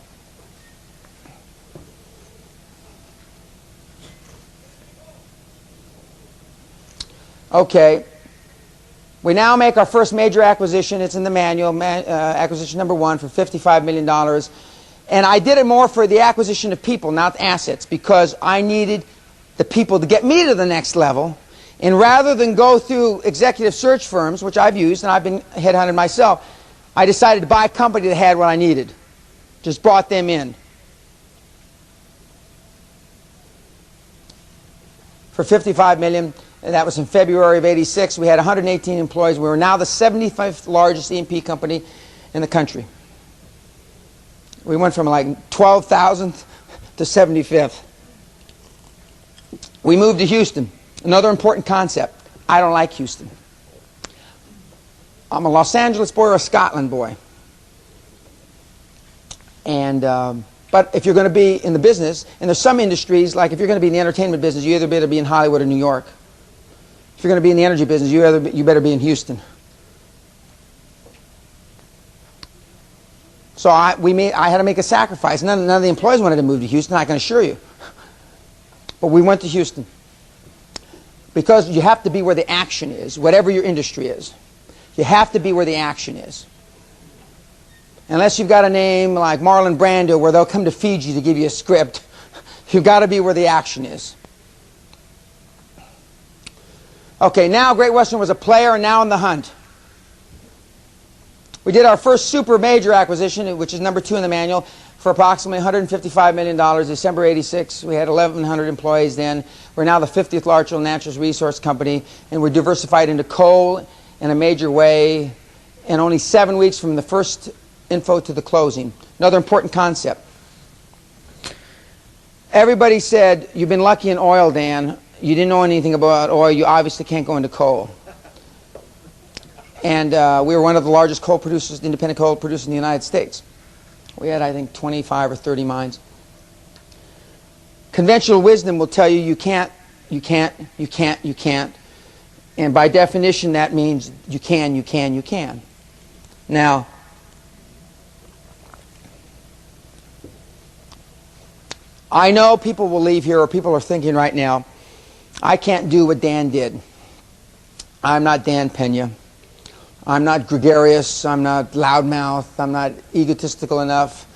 Okay. We now make our first major acquisition. It's in the manual, acquisition number 1 for $55 million. And I did it more for the acquisition of people, not assets, because I needed the people to get me to the next level. And rather than go through executive search firms, which I've used, and I've been headhunted myself, I decided to buy a company that had what I needed. Just brought them in. For $55 million. And that was in February of '86. We had 118 employees. We were now the 75th largest E&P company in the country. We went from like 12,000th to 75th. We moved to Houston. Another important concept. I don't like Houston. I'm a Los Angeles boy or a Scotland boy. And but if you're going to be in the business, and there's some industries, like if you're going to be in the entertainment business, you either better be in Hollywood or New York. If you're going to be in the energy business, you better be in Houston. So I had to make a sacrifice. None of the employees wanted to move to Houston, I can assure you. But we went to Houston. Because you have to be where the action is, whatever your industry is. You have to be where the action is. Unless you've got a name like Marlon Brando where they'll come to Fiji to give you a script, you've got to be where the action is. Okay, now Great Western was a player and now in the hunt. We did our first super major acquisition, which is number 2 in the manual, for approximately $155 million, December '86. We had 1,100 employees then. We're now the 50th largest natural resource company, and we're diversified into coal in a major way, and only 7 weeks from the first info to the closing. Another important concept. Everybody said, you've been lucky in oil, Dan. You didn't know anything about oil. You obviously can't go into coal. And we were one of the largest coal producers, independent coal producers in the United States. We had, I think, 25 or 30 mines. Conventional wisdom will tell you you can't, you can't, you can't, you can't. And by definition, that means you can, you can, you can. Now, I know people will leave here, or people are thinking right now, I can't do what Dan did. I'm not Dan Peña. I'm not gregarious. I'm not loudmouth. I'm not egotistical enough.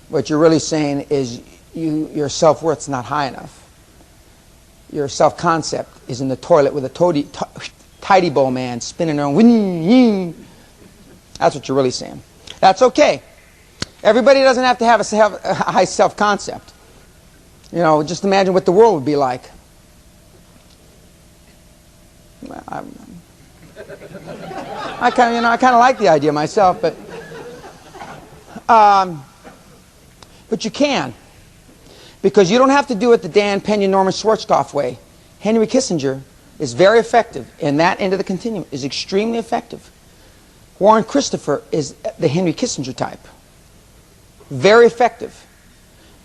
What you're really saying is your self-worth's not high enough. Your self-concept is in the toilet with a tidy bowl man spinning around. That's what you're really saying. That's okay. Everybody doesn't have to have a high self-concept. You know, just imagine what the world would be like. I kind of like the idea myself, but you can, because you don't have to do it the Dan Pena, Norman Schwarzkopf way. Henry Kissinger is very effective, and that end of the continuum is extremely effective. Warren Christopher is the Henry Kissinger type, very effective.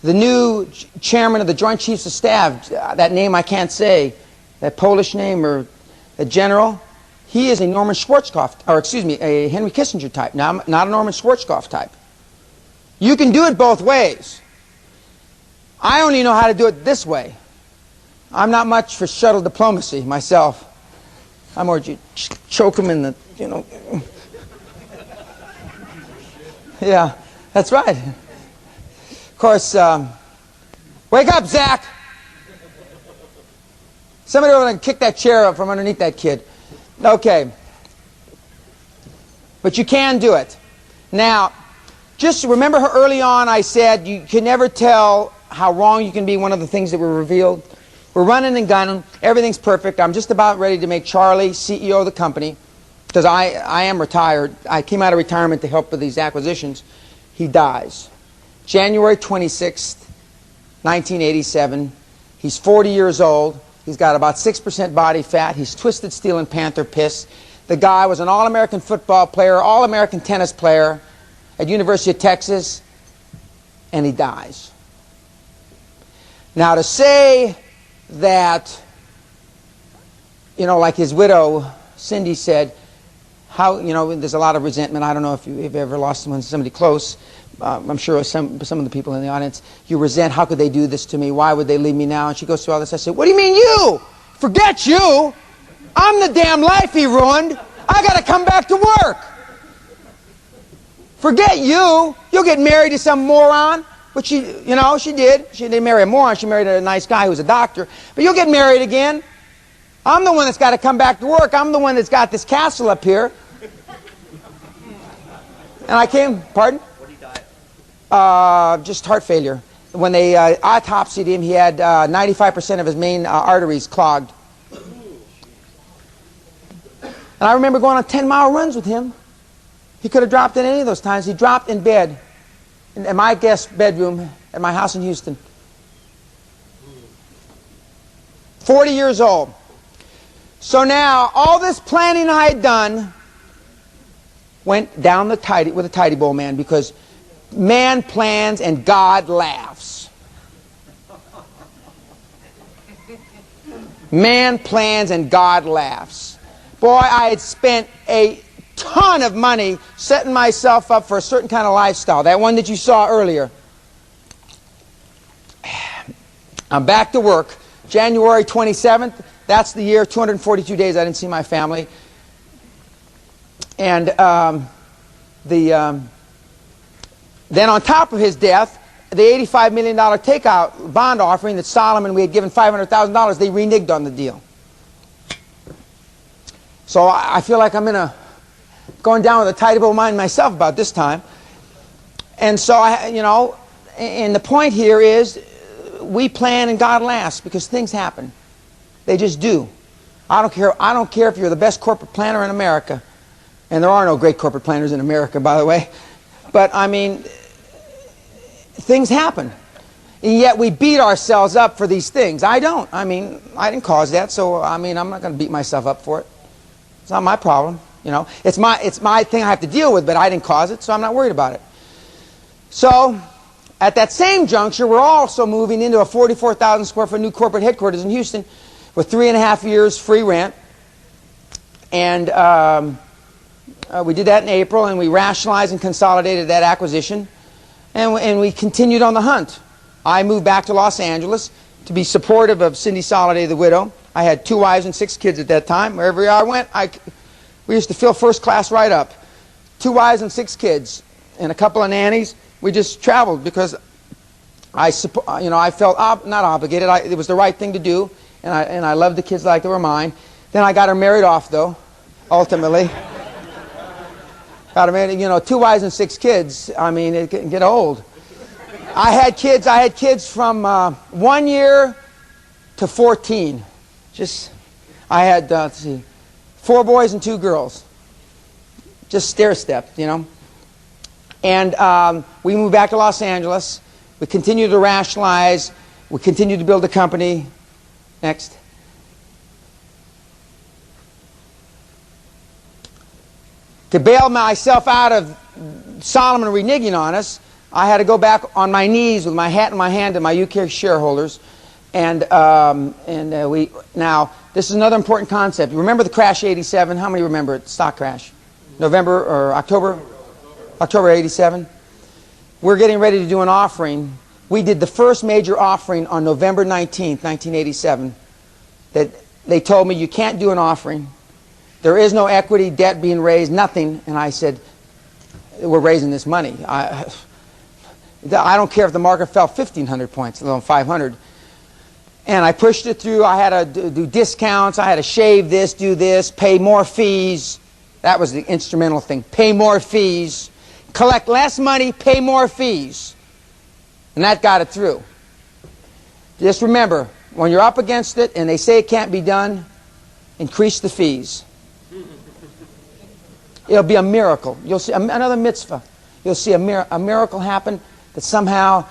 The new chairman of the Joint Chiefs of Staff, that name I can't say, that Polish name or the general, he is a Norman Schwarzkopf, or excuse me, a Henry Kissinger type, not a Norman Schwarzkopf type. You can do it both ways. I only know how to do it this way. I'm not much for shuttle diplomacy myself. I'm more choke them in the, you know. Yeah, that's right. Of course, wake up, Zach! Somebody over there kick that chair up from underneath that kid. Okay. But you can do it. Now, just remember how early on I said you can never tell how wrong you can be, one of the things that were revealed. We're running and gunning. Everything's perfect. I'm just about ready to make Charlie CEO of the company, because I am retired. I came out of retirement to help with these acquisitions. He dies. January 26th, 1987. He's 40 years old. He's got about 6% body fat. He's twisted steel and panther piss. The guy was an All-American football player, All-American tennis player at University of Texas, and he dies. Now, to say that, you know, like his widow, Cindy, said, how, there's a lot of resentment. I don't know if you've ever lost somebody close. I'm sure some of the people in the audience, you resent, how could they do this to me? Why would they leave me now? And she goes through all this. I said, what do you mean you? Forget you. I'm the damn life he ruined. I got to come back to work. Forget you. You'll get married to some moron. Which she did. She didn't marry a moron. She married a nice guy who was a doctor. But you'll get married again. I'm the one that's got to come back to work. I'm the one that's got this castle up here. And I came, pardon?
What did he die of?
Just heart failure. When they autopsied him, he had 95% of his main arteries clogged. And I remember going on 10-mile runs with him. He could have dropped in any of those times. He dropped in bed, in my guest bedroom at my house in Houston. 40 years old. So now, all this planning I had done went down with a tidy bowl, man, because man plans and God laughs. Man plans and God laughs. Boy, I had spent a ton of money setting myself up for a certain kind of lifestyle, that one that you saw earlier. I'm back to work. January 27th, that's the year, 242 days I didn't see my family. And then on top of his death, the $85 million takeout bond offering that Solomon, we had given $500,000, they reneged on the deal. So I feel like I'm going down with a tidy bowl mind myself about this time. And so, and the point here is, we plan and God laughs because things happen. They just do. I don't care if you're the best corporate planner in America. And there are no great corporate planners in America, by the way. But, I mean, things happen. And yet we beat ourselves up for these things. I don't. I mean, I didn't cause that, so, I mean, I'm not going to beat myself up for it. It's not my problem. It's my thing I have to deal with, but I didn't cause it, so I'm not worried about it. So, at that same juncture, we're also moving into a 44,000 square foot new corporate headquarters in Houston with 3.5 years free rent. And we did that in April, and we rationalized and consolidated that acquisition. And we continued on the hunt. I moved back to Los Angeles to be supportive of Cindy Soliday, the widow. I had 2 wives and 6 kids at that time. Wherever I went, we used to fill first class right up. 2 wives and 6 kids and a couple of nannies. We just traveled because I felt not obligated. It was the right thing to do, and I loved the kids like they were mine. Then I got her married off, though, ultimately. Got her married. 2 wives and 6 kids. I mean, it can get old. I had kids from 1 year to 14. I had 4 boys and 2 girls. Just stair-stepped, And we moved back to Los Angeles. We continued to rationalize. We continued to build a company. Next. To bail myself out of Solomon reneging on us, I had to go back on my knees with my hat in my hand to my UK shareholders. And now, this is another important concept. You remember the crash of '87? How many remember it? Stock crash. November or October? October '87. We're getting ready to do an offering. We did the first major offering on November 19th, 1987. That they told me, you can't do an offering. There is no equity, debt being raised, nothing. And I said, we're raising this money. I don't care if the market fell 1,500 points, let alone 500. And I pushed it through. I had to do discounts. I had to shave this, do this, pay more fees. That was the instrumental thing. Pay more fees. Collect less money, pay more fees. And that got it through. Just remember, when you're up against it and they say it can't be done, increase the fees. It'll be a miracle. You'll see another mitzvah. You'll see a miracle happen that somehow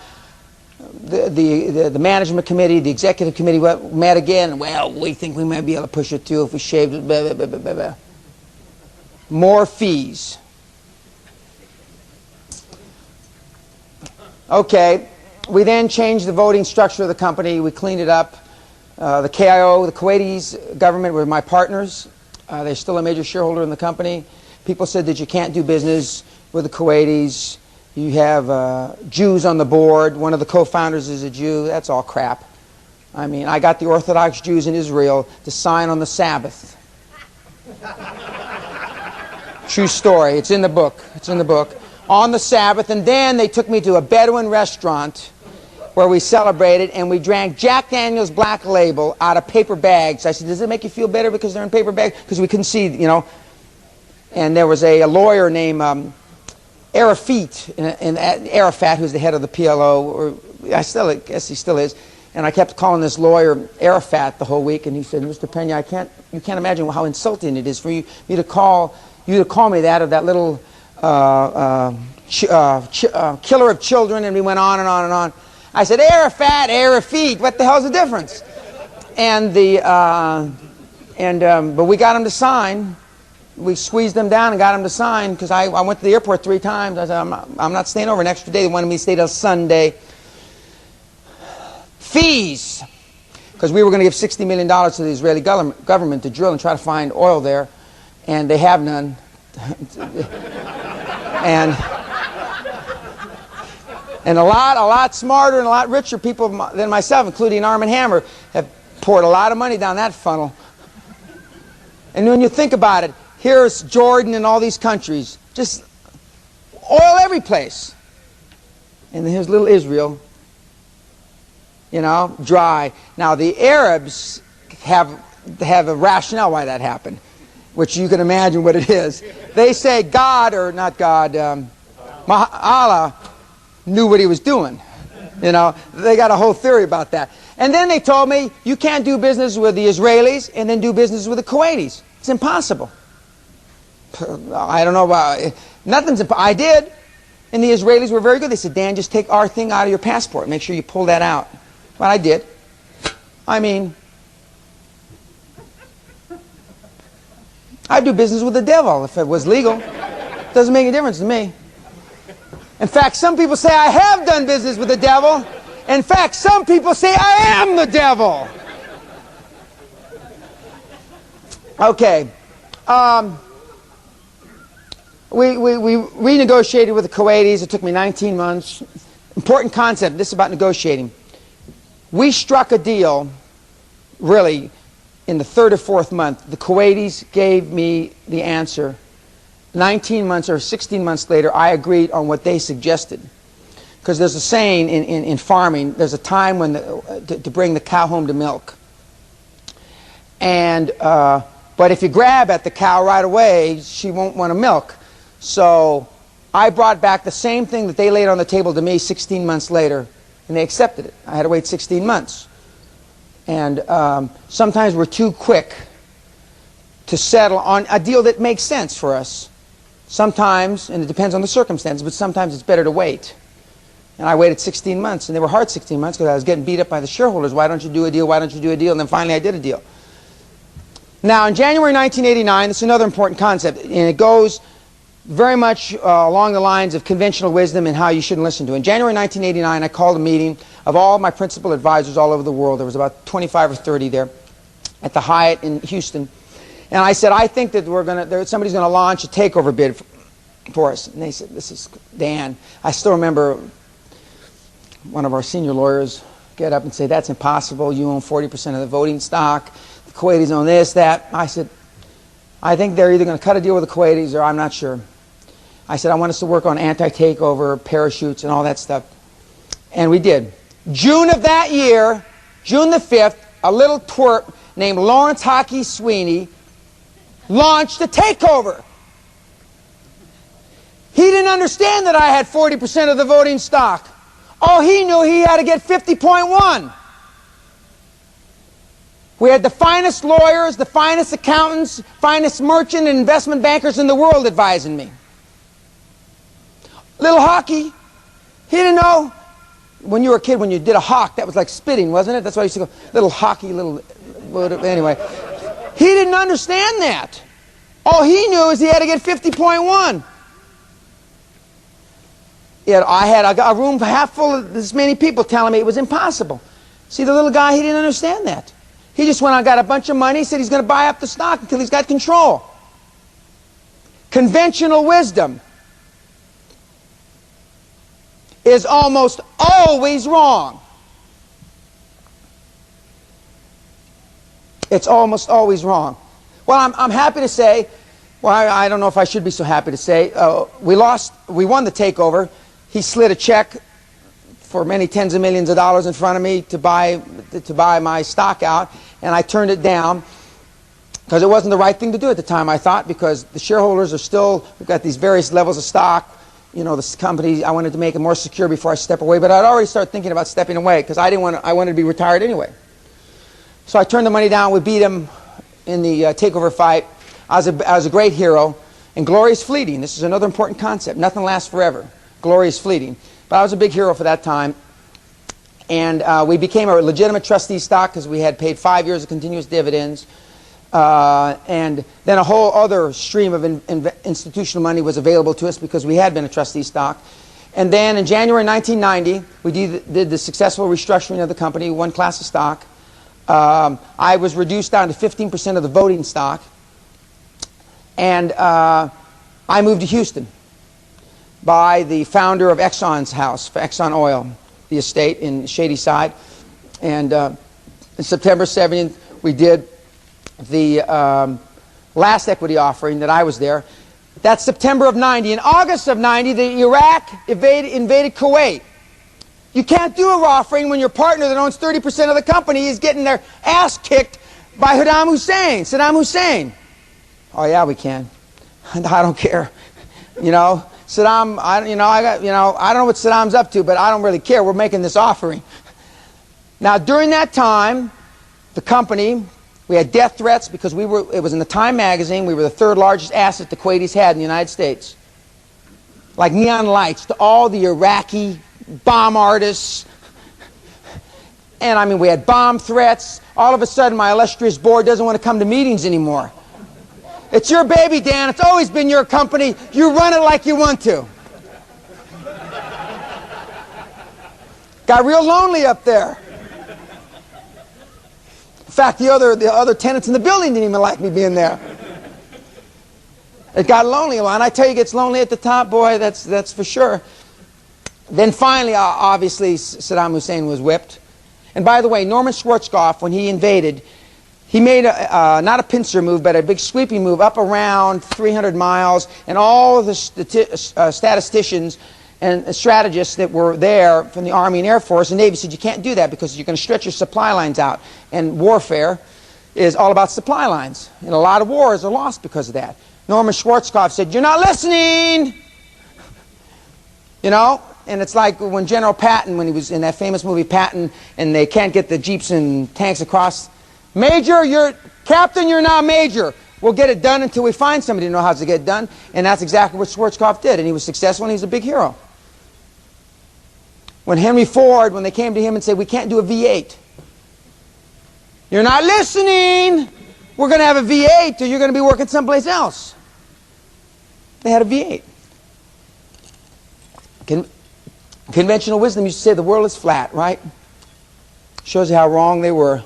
the management committee, the executive committee met again. Well, we think we might be able to push it through if we shaved it. Blah, blah, blah, blah, blah. More fees. Okay. We then changed the voting structure of the company. We cleaned it up. The KIO, the Kuwaiti government, were my partners. They're still a major shareholder in the company. People said that you can't do business with the Kuwaitis. You have Jews on the board. One of the co-founders is a Jew. That's all crap. I mean, I got the Orthodox Jews in Israel to sign on the Sabbath. True story. It's in the book. It's in the book. On the Sabbath. And then they took me to a Bedouin restaurant where we celebrated, and we drank Jack Daniel's Black Label out of paper bags. I said, does it make you feel better because they're in paper bags? Because we couldn't see, you know. And there was a lawyer named Arafat, who's the head of the PLO, or I guess he still is. And I kept calling this lawyer Arafat the whole week, and he said, Mr. Pena, you can't imagine how insulting it is for me to call me that, of that little killer of children. And we went on and on and on. I said, Arafat, Arafat, what the hell's the difference? And but we got him to sign. We squeezed them down and got him to sign, because I went to the airport 3 times. I said, I'm not staying over an extra day. They wanted me to stay till Sunday. Fees, because we were going to give $60 million to the Israeli government to drill and try to find oil there, and they have none. And a lot smarter and a lot richer people than myself, including Arm & Hammer, have poured a lot of money down that funnel. And when you think about it, here's Jordan and all these countries, just oil every place. And then here's little Israel, you know, dry. Now the Arabs have a rationale why that happened, which you can imagine what it is. They say God, or not God, Allah knew what he was doing. You know, they got a whole theory about that. And then they told me, you can't do business with the Israelis and then do business with the Kuwaitis. It's impossible. I don't know about nothing's impossible. I did. And the Israelis were very good. They said, Dan, just take our thing out of your passport. Make sure you pull that out. Well, I did. I mean, I'd do business with the devil if it was legal. Doesn't make any difference to me. In fact, some people say I have done business with the devil. In fact, some people say I am the devil. Okay. We renegotiated with the Kuwaitis. It took me 19 months. Important concept. This is about negotiating. We struck a deal, really, in the 3rd or 4th month. The Kuwaitis gave me the answer. 19 months or 16 months later, I agreed on what they suggested. Because there's a saying in farming, there's a time when to bring the cow home to milk. And but if you grab at the cow right away, she won't want to milk. So I brought back the same thing that they laid on the table to me 16 months later, and they accepted it. I had to wait 16 months. And sometimes we're too quick to settle on a deal that makes sense for us. Sometimes, and it depends on the circumstances, but sometimes it's better to wait. And I waited 16 months, and they were hard 16 months because I was getting beat up by the shareholders. Why don't you do a deal? Why don't you do a deal? And then finally I did a deal. Now, in January 1989, this is another important concept, and it goes very much along the lines of conventional wisdom and how you shouldn't listen to it. In January 1989, I called a meeting of all my principal advisors all over the world. There was about 25 or 30 there at the Hyatt in Houston. And I said, I think that somebody's going to launch a takeover bid for us. And they said, this is Dan. I still remember one of our senior lawyers get up and say, that's impossible. You own 40% of the voting stock. The Kuwaitis own this, that. I said, I think they're either going to cut a deal with the Kuwaitis or I'm not sure. I said, I want us to work on anti-takeover, parachutes, and all that stuff. And we did. June of that year, June the 5th, a little twerp named Lawrence Hockey Sweeney launched a takeover. He didn't understand that I had 40% of the voting stock. All he knew, he had to get 50.1. We had the finest lawyers, the finest accountants, finest merchant and investment bankers in the world advising me. Little Hockey, he didn't know. When you were a kid, when you did a hawk, that was like spitting, wasn't it? That's why I used to go, little Hockey, little... Anyway, he didn't understand that. All he knew is he had to get 50.1. Yet I had a room half full of this many people telling me it was impossible. See, the little guy, he didn't understand that. He just went out and got a bunch of money, said he's going to buy up the stock until he's got control. Conventional wisdom is almost always wrong. It's almost always wrong. Well, I'm happy to say, well, I don't know if I should be so happy to say, we won the takeover. He slid a check for many tens of millions of dollars in front of me to buy my stock out, and I turned it down because it wasn't the right thing to do at the time, I thought, because the shareholders are still, we've got these various levels of stock. You know, this company, I wanted to make it more secure before I step away, but I'd already started thinking about stepping away because I wanted to be retired anyway. So I turned the money down. We beat him in the takeover fight. I was a great hero, and glory is fleeting. This is another important concept. Nothing lasts forever. Glory is fleeting. But I was a big hero for that time. And we became a legitimate trustee stock because we had paid 5 years of continuous dividends. And then a whole other stream of institutional money was available to us because we had been a trustee stock. And then in January 1990, we did the successful restructuring of the company, one class of stock. I was reduced down to 15% of the voting stock. And I moved to Houston by the founder of Exxon's house, Exxon Oil, the estate in Shadyside. And on September 7th, we did the last equity offering that I was there. That's September of 90. In August of 90, the Iraq invaded Kuwait. You can't do a offering when your partner that owns 30% of the company is getting their ass kicked by Saddam Hussein. Oh yeah, we can. I don't care. You know, Saddam. I don't know what Saddam's up to, but I don't really care. We're making this offering. Now, during that time, the company, we had death threats because it was in the Time magazine. We were the third largest asset the Kuwaitis had in the United States. Like neon lights to all the Iraqi bomb artists. And I mean, we had bomb threats. All of a sudden, my illustrious board doesn't want to come to meetings anymore. It's your baby, Dan. It's always been your company. You run it like you want to. Got real lonely up there. In fact, the other tenants in the building didn't even like me being there. It got lonely. Well, and I tell you, it gets lonely at the top, boy, that's for sure. Then finally, obviously, Saddam Hussein was whipped. And by the way, Norman Schwarzkopf, when he invaded, he made not a pincer move, but a big sweeping move up around 300 miles, and all of the statisticians and strategists that were there from the Army and Air Force and Navy said, you can't do that because you're going to stretch your supply lines out. And warfare is all about supply lines. And a lot of wars are lost because of that. Norman Schwarzkopf said, you're not listening! You know? And it's like when General Patton, when he was in that famous movie Patton, and they can't get the jeeps and tanks across. Major, Captain, you're now Major. We'll get it done until we find somebody who knows how to get it done. And that's exactly what Schwarzkopf did. And he was successful, and he's a big hero. When Henry Ford, when they came to him and said, we can't do a V8. You're not listening. We're going to have a V8 or you're going to be working someplace else. They had a V8. Conventional wisdom used to say the world is flat, right? Shows you how wrong they were.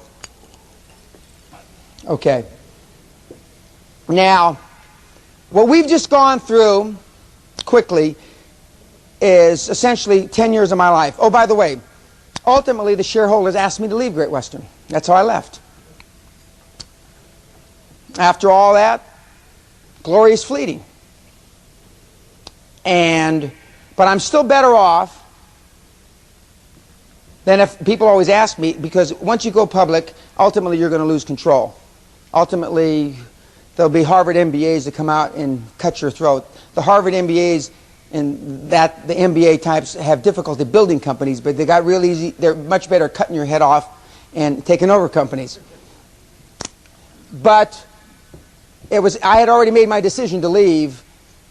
Okay. Now, what we've just gone through quickly is essentially 10 years of my life. Oh, by the way, ultimately the shareholders asked me to leave Great Western. That's how I left. After all that, glory is fleeting. But I'm still better off than if people always ask me, because once you go public, ultimately you're going to lose control. Ultimately, there'll be Harvard MBAs that come out and cut your throat. The Harvard MBAs and the MBA types have difficulty building companies, but they got real easy. They're much better cutting your head off and taking over companies. But I had already made my decision to leave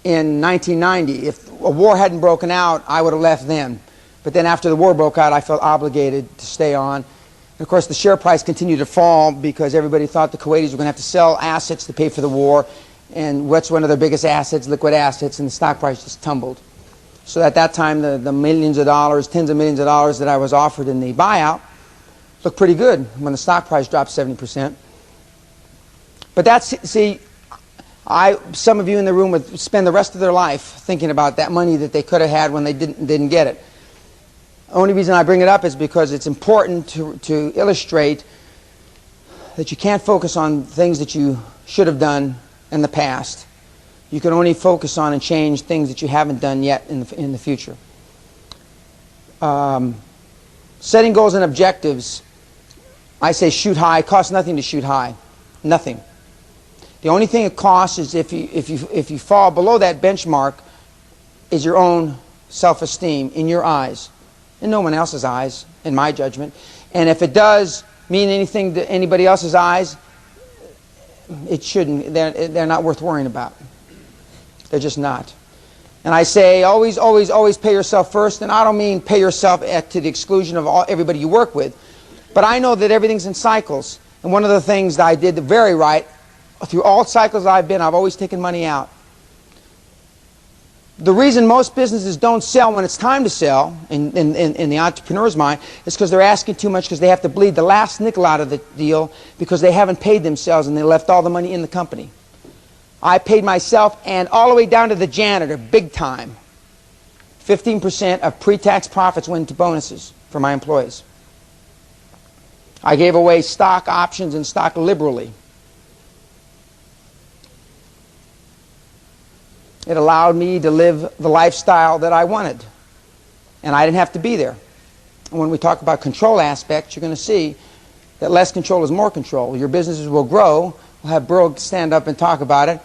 in 1990. If a war hadn't broken out, I would have left then. But then after the war broke out, I felt obligated to stay on. And of course, the share price continued to fall because everybody thought the Kuwaitis were going to have to sell assets to pay for the war. And what's one of their biggest assets? Liquid assets. And the stock price just tumbled. So at that time, the millions of dollars, tens of millions of dollars that I was offered in the buyout looked pretty good when the stock price dropped 70%. But that's, see, Some of you in the room would spend the rest of their life thinking about that money that they could have had when they didn't get it. The only reason I bring it up is because it's important to illustrate that you can't focus on things that you should have done in the past. You can only focus on and change things that you haven't done yet in the future. Setting goals and objectives, I say shoot high. It costs nothing to shoot high. Nothing. The only thing it costs is if you fall below that benchmark is your own self-esteem in your eyes, in no one else's eyes, in my judgment. And if it does mean anything to anybody else's eyes, it shouldn't. They're not worth worrying about. They're just not. And I say always, always, always pay yourself first. And I don't mean pay yourself to the exclusion of everybody you work with. But I know that everything's in cycles. And one of the things that I did very right, through all cycles I've been, I've always taken money out. The reason most businesses don't sell when it's time to sell, in the entrepreneur's mind, is because they're asking too much because they have to bleed the last nickel out of the deal because they haven't paid themselves and they left all the money in the company. I paid myself and all the way down to the janitor, big time. 15% of pre-tax profits went to bonuses for my employees. I gave away stock options and stock liberally. It allowed me to live the lifestyle that I wanted. And I didn't have to be there. And when we talk about control aspects, you're going to see that less control is more control. Your businesses will grow. We'll have Burl stand up and talk about it,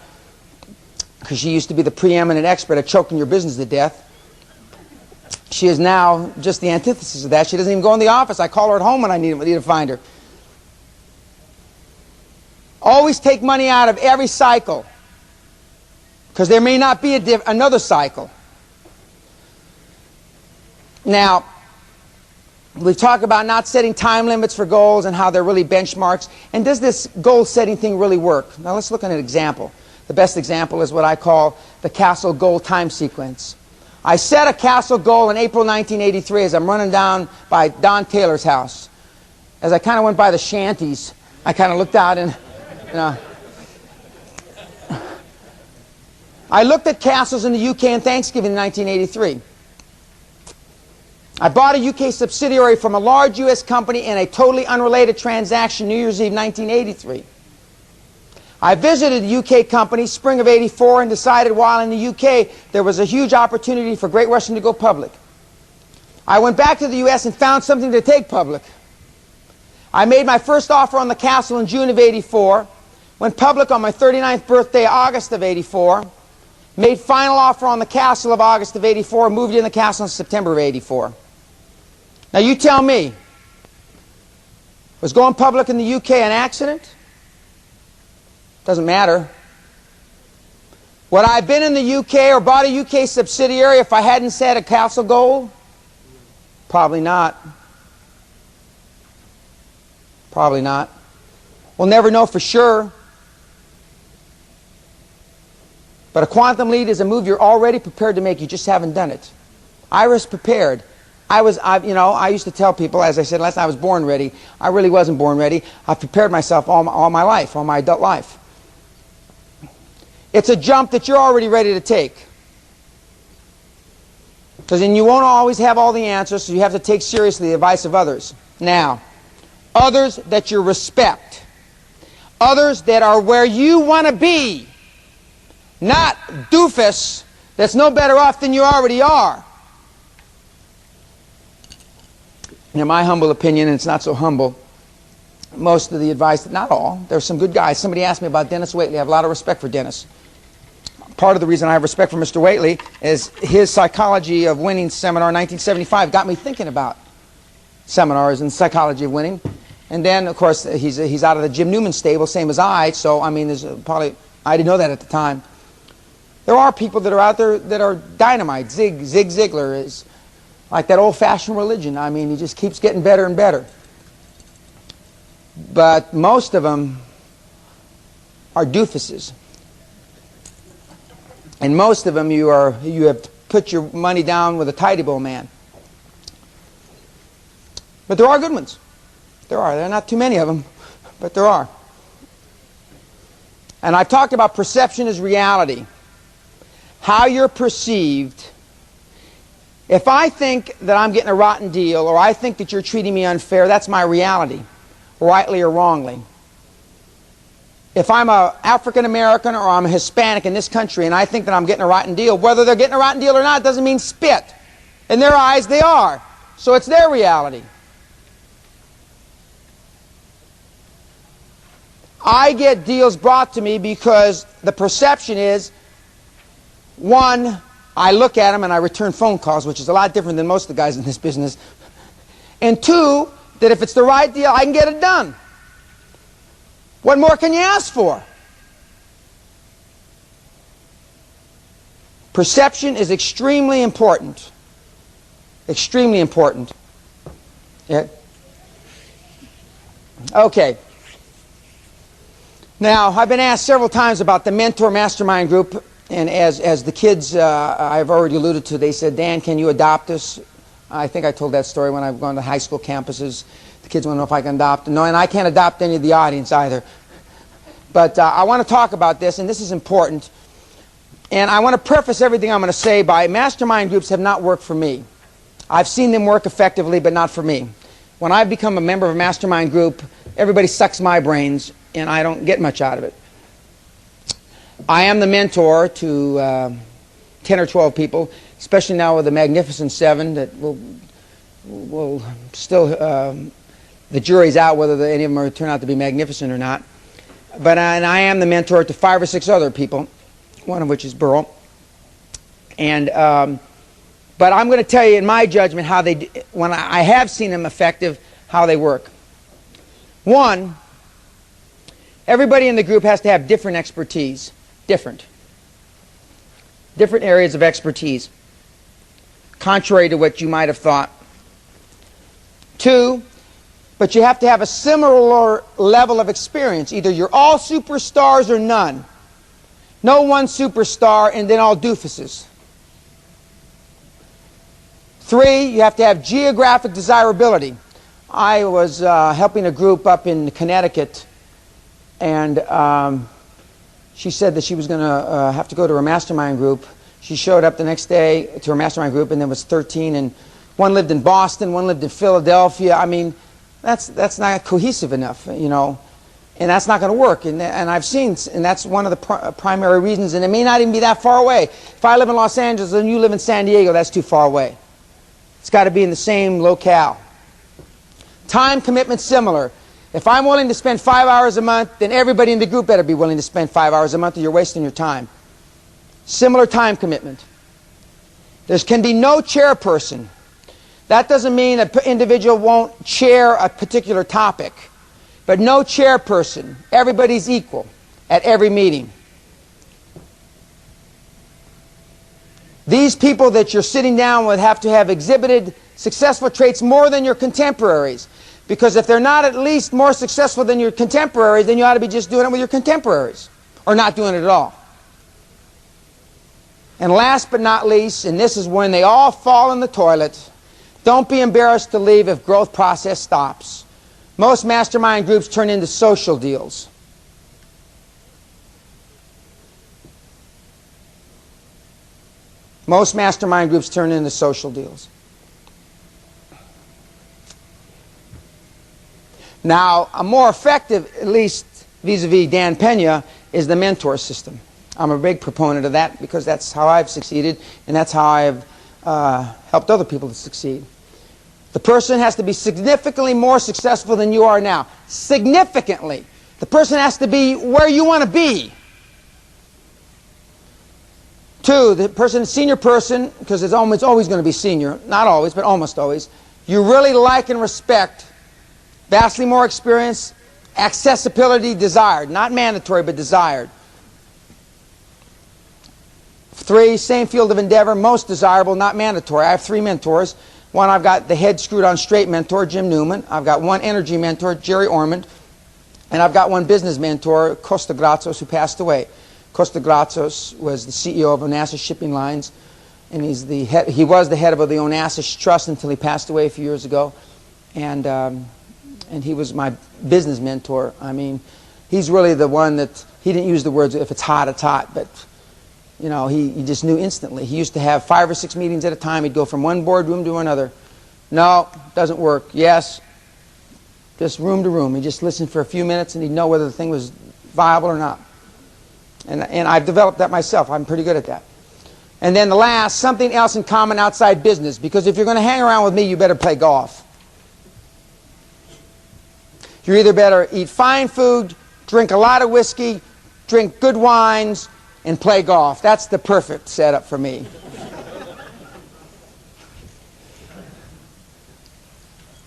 because she used to be the preeminent expert at choking your business to death. She is now just the antithesis of that. She doesn't even go in the office. I call her at home when I need to find her. Always take money out of every cycle, because there may not be another cycle. Now, we talk about not setting time limits for goals and how they're really benchmarks. And does this goal setting thing really work? Now let's look at an example. The best example is what I call the Castle goal time sequence. I set a Castle goal in April 1983 as I'm running down by Don Taylor's house. As I kind of went by the shanties, I kind of looked out and, I looked at castles in the UK in Thanksgiving in 1983. I bought a UK subsidiary from a large US company in a totally unrelated transaction New Year's Eve 1983. I visited the UK company spring of '84 and decided while in the UK there was a huge opportunity for Great Western to go public. I went back to the US and found something to take public. I made my first offer on the castle in June of '84, went public on my 39th birthday, August of '84, made final offer on the castle of August of '84, moved in the castle in September of '84. Now you tell me, was going public in the UK an accident? Doesn't matter. Would I have been in the UK or bought a UK subsidiary if I hadn't set a castle goal? Probably not. Probably not. We'll never know for sure. But a quantum lead is a move you're already prepared to make. You just haven't done it. I was prepared. I used to tell people, as I said last night, I was born ready. I really wasn't born ready. I've prepared myself all my life, all my adult life. It's a jump that you're already ready to take. Because then you won't always have all the answers, so you have to take seriously the advice of others. Now, others that you respect. Others that are where you want to be. Not doofus that's no better off than you already are. In my humble opinion, and it's not so humble, most of the advice, not all, there's some good guys. Somebody asked me about Dennis Waitley. I have a lot of respect for Dennis. Part of the reason I have respect for Mr. Waitley is his Psychology of Winning seminar in 1975 got me thinking about seminars and psychology of winning. And then, of course, he's out of the Jim Newman stable, same as I, so, I mean, there's probably, I didn't know that at the time. There are people that are out there that are dynamite. Zig Ziglar is like that old-fashioned religion. I mean, he just keeps getting better and better. But most of them are doofuses. And most of them you have put your money down with a tidy bow man. But there are good ones. There are. There are not too many of them, but there are. And I've talked about perception as reality. How you're perceived. If I think that I'm getting a rotten deal, or I think that you're treating me unfair, that's my reality, rightly or wrongly. If I'm an African American or I'm a Hispanic in this country and I think that I'm getting a rotten deal, whether they're getting a rotten deal or not doesn't mean spit. In their eyes, they are. So it's their reality. I get deals brought to me because the perception is, one, I look at them and I return phone calls, which is a lot different than most of the guys in this business. And two, that if it's the right deal, I can get it done. What more can you ask for? Perception is extremely important. Extremely important. Yeah. Okay. Now, I've been asked several times about the Mentor Mastermind Group, and as the kids I've already alluded to, they said, Dan, can you adopt us? I think I told that story when I've gone to high school campuses. The kids want to know if I can adopt. No, and I can't adopt any of the audience either. But I want to talk about this, and this is important. And I want to preface everything I'm going to say by mastermind groups have not worked for me. I've seen them work effectively, but not for me. When I've become a member of a mastermind group, everybody sucks my brains, and I don't get much out of it. I am the mentor to 10 or 12 people, especially now with the Magnificent Seven that will still, the jury's out whether any of them will turn out to be magnificent or not. But and I am the mentor to 5 or 6 other people, one of which is Burl. And but I'm going to tell you, in my judgment, how they, when I have seen them effective, how they work. One, everybody in the group has to have different expertise. Different areas of expertise, contrary to what you might have thought. Two, but you have to have a similar level of experience. Either you're all superstars or none. No one superstar and then all doofuses. Three, you have to have geographic desirability. I was helping a group up in Connecticut, and she said that she was going to have to go to her mastermind group. She showed up the next day to her mastermind group, and there was 13, and one lived in Boston, one lived in Philadelphia. I mean, that's not cohesive enough, you know, and that's not going to work. And I've seen, and that's one of the primary reasons, and it may not even be that far away. If I live in Los Angeles and you live in San Diego, that's too far away. It's got to be in the same locale. Time commitment similar. If I'm willing to spend 5 hours a month, then everybody in the group better be willing to spend 5 hours a month, or you're wasting your time. Similar time commitment. There can be no chairperson. That doesn't mean an individual won't chair a particular topic, but no chairperson. Everybody's equal at every meeting. These people that you're sitting down with have to have exhibited successful traits more than your contemporaries. Because if they're not at least more successful than your contemporaries, then you ought to be just doing it with your contemporaries, or not doing it at all. And last but not least, and this is when they all fall in the toilet, don't be embarrassed to leave if growth process stops. Most mastermind groups turn into social deals. Most mastermind groups turn into social deals. Now, a more effective, at least vis-a-vis Dan Pena, is the mentor system. I'm a big proponent of that because that's how I've succeeded, and that's how I've helped other people to succeed. The person has to be significantly more successful than you are now. Significantly. The person has to be where you want to be. Two, the person, senior person, because it's almost always going to be senior, not always, but almost always, you really like and respect. Vastly more experience, accessibility desired. Not mandatory, but desired. Three, same field of endeavor, most desirable, not mandatory. I have 3 mentors. One, I've got the head screwed on straight mentor, Jim Newman. I've got one energy mentor, Jerry Ormond. And I've got one business mentor, Costa Gratsos, who passed away. Costa Gratsos was the CEO of Onassis Shipping Lines. And he was the head of the Onassis Trust until he passed away a few years ago. And he was my business mentor. I mean, He's really the one that, he didn't use the words, if it's hot, it's hot, but you know, he just knew instantly. He used to have 5 or 6 meetings at a time. He'd go from one boardroom to another. No, doesn't work. Yes, just room to room. He'd just listen for a few minutes and he'd know whether the thing was viable or not. And I've developed that myself. I'm pretty good at that. And then the last, something else in common outside business. Because if you're going to hang around with me, you better play golf. You either better eat fine food, drink a lot of whiskey, drink good wines, and play golf. That's the perfect setup for me.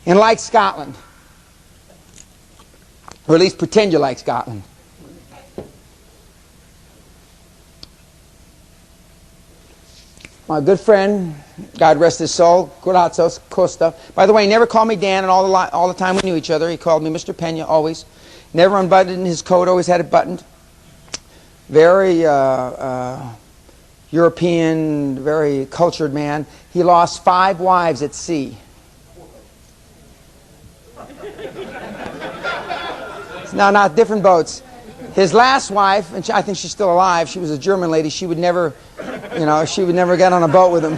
And like Scotland. Or at least pretend you like Scotland. My good friend, God rest his soul, Guthrie Costa. By the way, he never called me Dan, and all the time we knew each other. He called me Mr. Peña, always. Never unbuttoned his coat, always had it buttoned. Very European, very cultured man. He lost 5 wives at sea. No, not different boats. His last wife, and I think she's still alive, she was a German lady, she would never, you know, she would never get on a boat with him.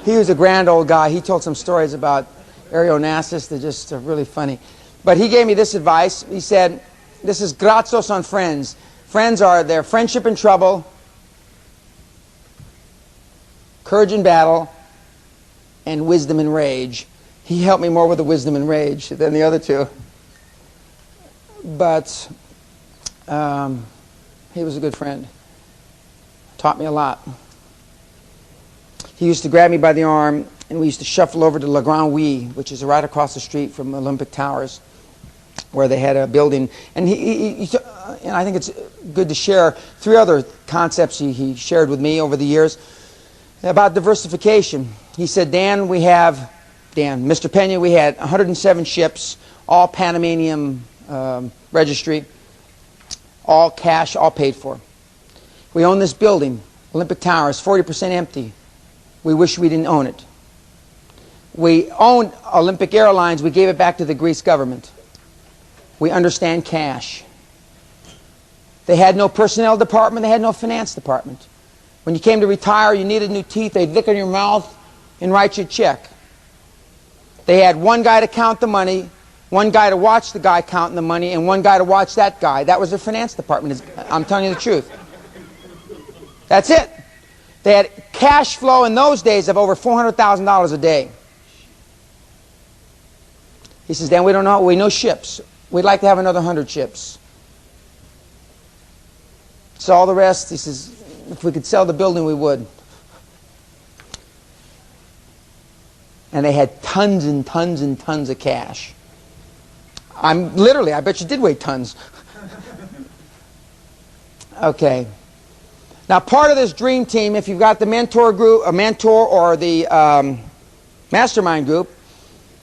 He was a grand old guy. He told some stories about Areonassus that just are really funny. But he gave me this advice. He said, this is grazos on friends. Friends are their friendship in trouble, courage in battle, and wisdom in rage. He helped me more with the wisdom and rage than the other two. But he was a good friend. Taught me a lot. He used to grab me by the arm, and we used to shuffle over to Le Grand Oui, which is right across the street from Olympic Towers, where they had a building. And and I think it's good to share 3 other concepts he shared with me over the years about diversification. He said, Mr. Peña, we had 107 ships, all Panamanian registry, all cash, all paid for. We own this building, Olympic Towers, 40% empty. We wish we didn't own it. We owned Olympic Airlines. We gave it back to the Greece government. We understand cash. They had no personnel department. They had no finance department. When you came to retire, you needed new teeth. They'd lick on your mouth and write you a check. They had one guy to count the money, one guy to watch the guy counting the money, and one guy to watch that guy. That was their finance department. I'm telling you the truth. That's it. They had cash flow in those days of over $400,000 a day. He says, Dan, we don't know. We know ships. We'd like to have another 100 ships. So all the rest, he says, if we could sell the building, we would. And they had tons and tons and tons of cash. I bet you did weigh tons. Okay. Now, part of this dream team, if you've got the mentor group, a mentor or the mastermind group,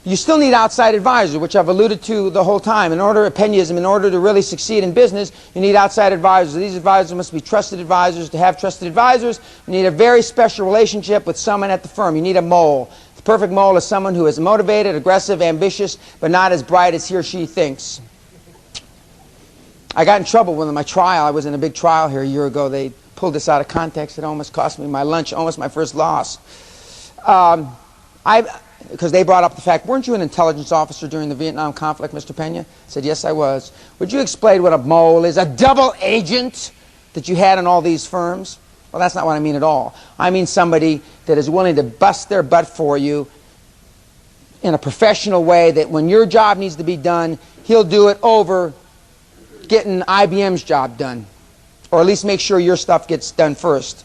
you still need outside advisors, which I've alluded to the whole time. In order to really succeed in business, you need outside advisors. These advisors must be trusted advisors. To have trusted advisors, you need a very special relationship with someone at the firm. You need a mole. The perfect mole is someone who is motivated, aggressive, ambitious, but not as bright as he or she thinks. I got in trouble with my trial. I was in a big trial here a year ago. They pulled this out of context. It almost cost me my lunch, almost my first loss. Because they brought up the fact, weren't you an intelligence officer during the Vietnam conflict, Mr. Peña? I said, yes, I was. Would you explain what a mole is? A double agent that you had in all these firms? Well, that's not what I mean at all. I mean somebody that is willing to bust their butt for you in a professional way, that when your job needs to be done, he'll do it over getting IBM's job done. Or at least make sure your stuff gets done first.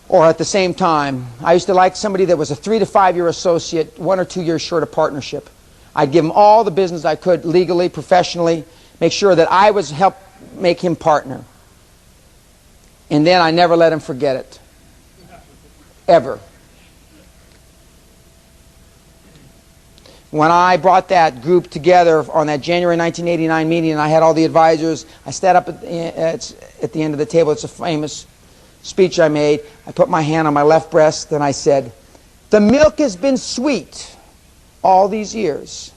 Or at the same time, I used to like somebody that was a 3 to 5 year associate, 1 or 2 years short of partnership. I'd give him all the business I could, legally, professionally, make sure that I was help make him partner. And then I never let him forget it. Ever. When I brought that group together on that January 1989 meeting, and I had all the advisors, I sat up at the end of the table. It's a famous speech I made. I put my hand on my left breast and I said, the milk has been sweet all these years.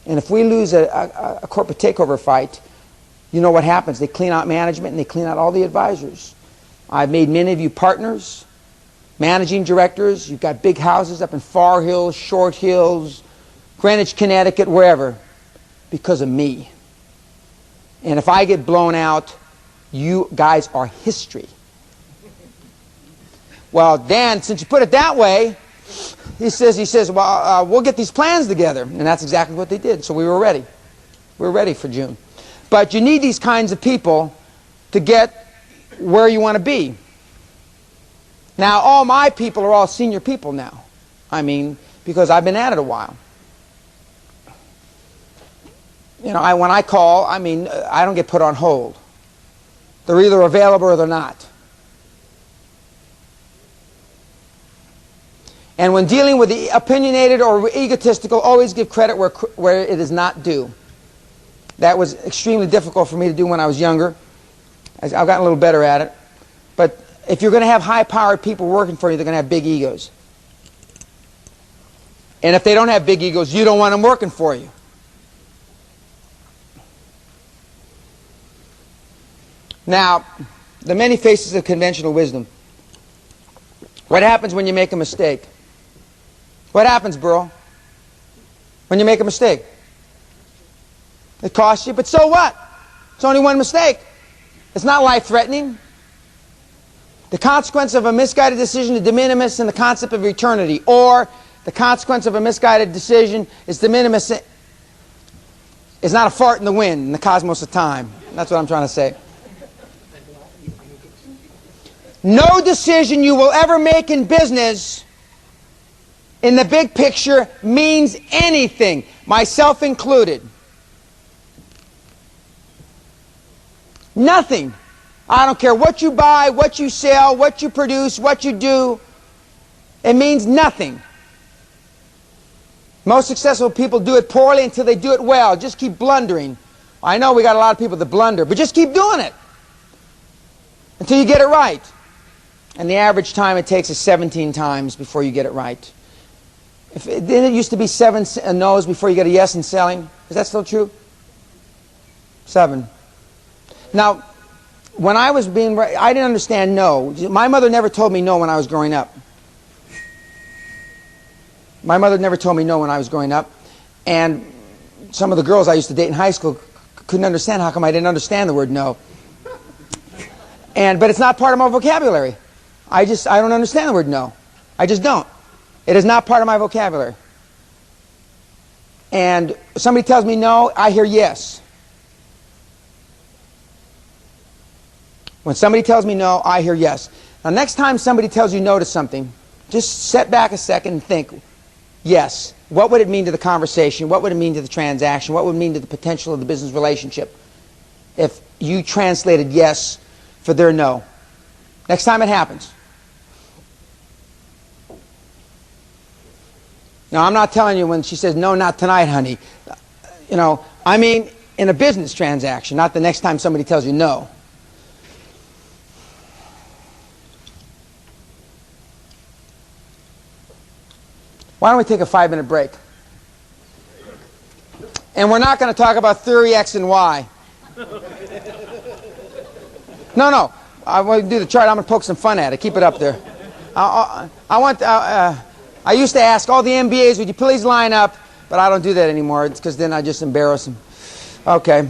And if we lose a corporate takeover fight, you know what happens. They clean out management and they clean out all the advisors. I've made many of you partners, managing directors. You've got big houses up in Far Hills, Short Hills, Greenwich, Connecticut, wherever, because of me. And if I get blown out, you guys are history. Well, Dan, since you put it that way, he says, well, we'll get these plans together. And that's exactly what they did. So we were ready. We were ready for June. But you need these kinds of people to get where you want to be. Now, all my people are all senior people now. I mean, because I've been at it a while. You know, when I call, I mean, I don't get put on hold. They're either available or they're not. And when dealing with the opinionated or egotistical, always give credit where it is not due. That was extremely difficult for me to do when I was younger. I've gotten a little better at it. But if you're going to have high-powered people working for you, they're going to have big egos. And if they don't have big egos, you don't want them working for you. Now, the many faces of conventional wisdom. What happens when you make a mistake? What happens, bro? When you make a mistake? It costs you, but so what? It's only one mistake. It's not life-threatening. The consequence of a misguided decision is de minimis in the concept of eternity. Or the consequence of a misguided decision is de minimis. It's not a fart in the wind in the cosmos of time. That's what I'm trying to say. No decision you will ever make in business in the big picture means anything, myself included. Nothing. I don't care what you buy, what you sell, what you produce, what you do. It means nothing. Most successful people do it poorly until they do it well. Just keep blundering. I know we got a lot of people that blunder, but just keep doing it until you get it right. And the average time it takes is 17 times before you get it right. Didn't it used to be 7 no's before you get a yes in selling? Is that still true? 7. Now, when I was I didn't understand no. My mother never told me no when I was growing up. My mother never told me no when I was growing up. And some of the girls I used to date in high school couldn't understand how come I didn't understand the word no. But it's not part of my vocabulary. I don't understand the word no. I just don't. It is not part of my vocabulary. And somebody tells me no, I hear yes. When somebody tells me no, I hear yes. Now, next time somebody tells you no to something, just set back a second and think, yes, what would it mean to the conversation? What would it mean to the transaction? What would it mean to the potential of the business relationship if you translated yes for their no? Next time it happens. Now, I'm not telling you when she says, no, not tonight, honey. You know, I mean in a business transaction, not the next time somebody tells you no. Why don't we take a 5-minute break? And we're not going to talk about theory X and Y. No. I want to do the chart. I'm going to poke some fun at it. Keep it up there. I used to ask all the MBAs, would you please line up? But I don't do that anymore. It's because then I just embarrass them. Okay.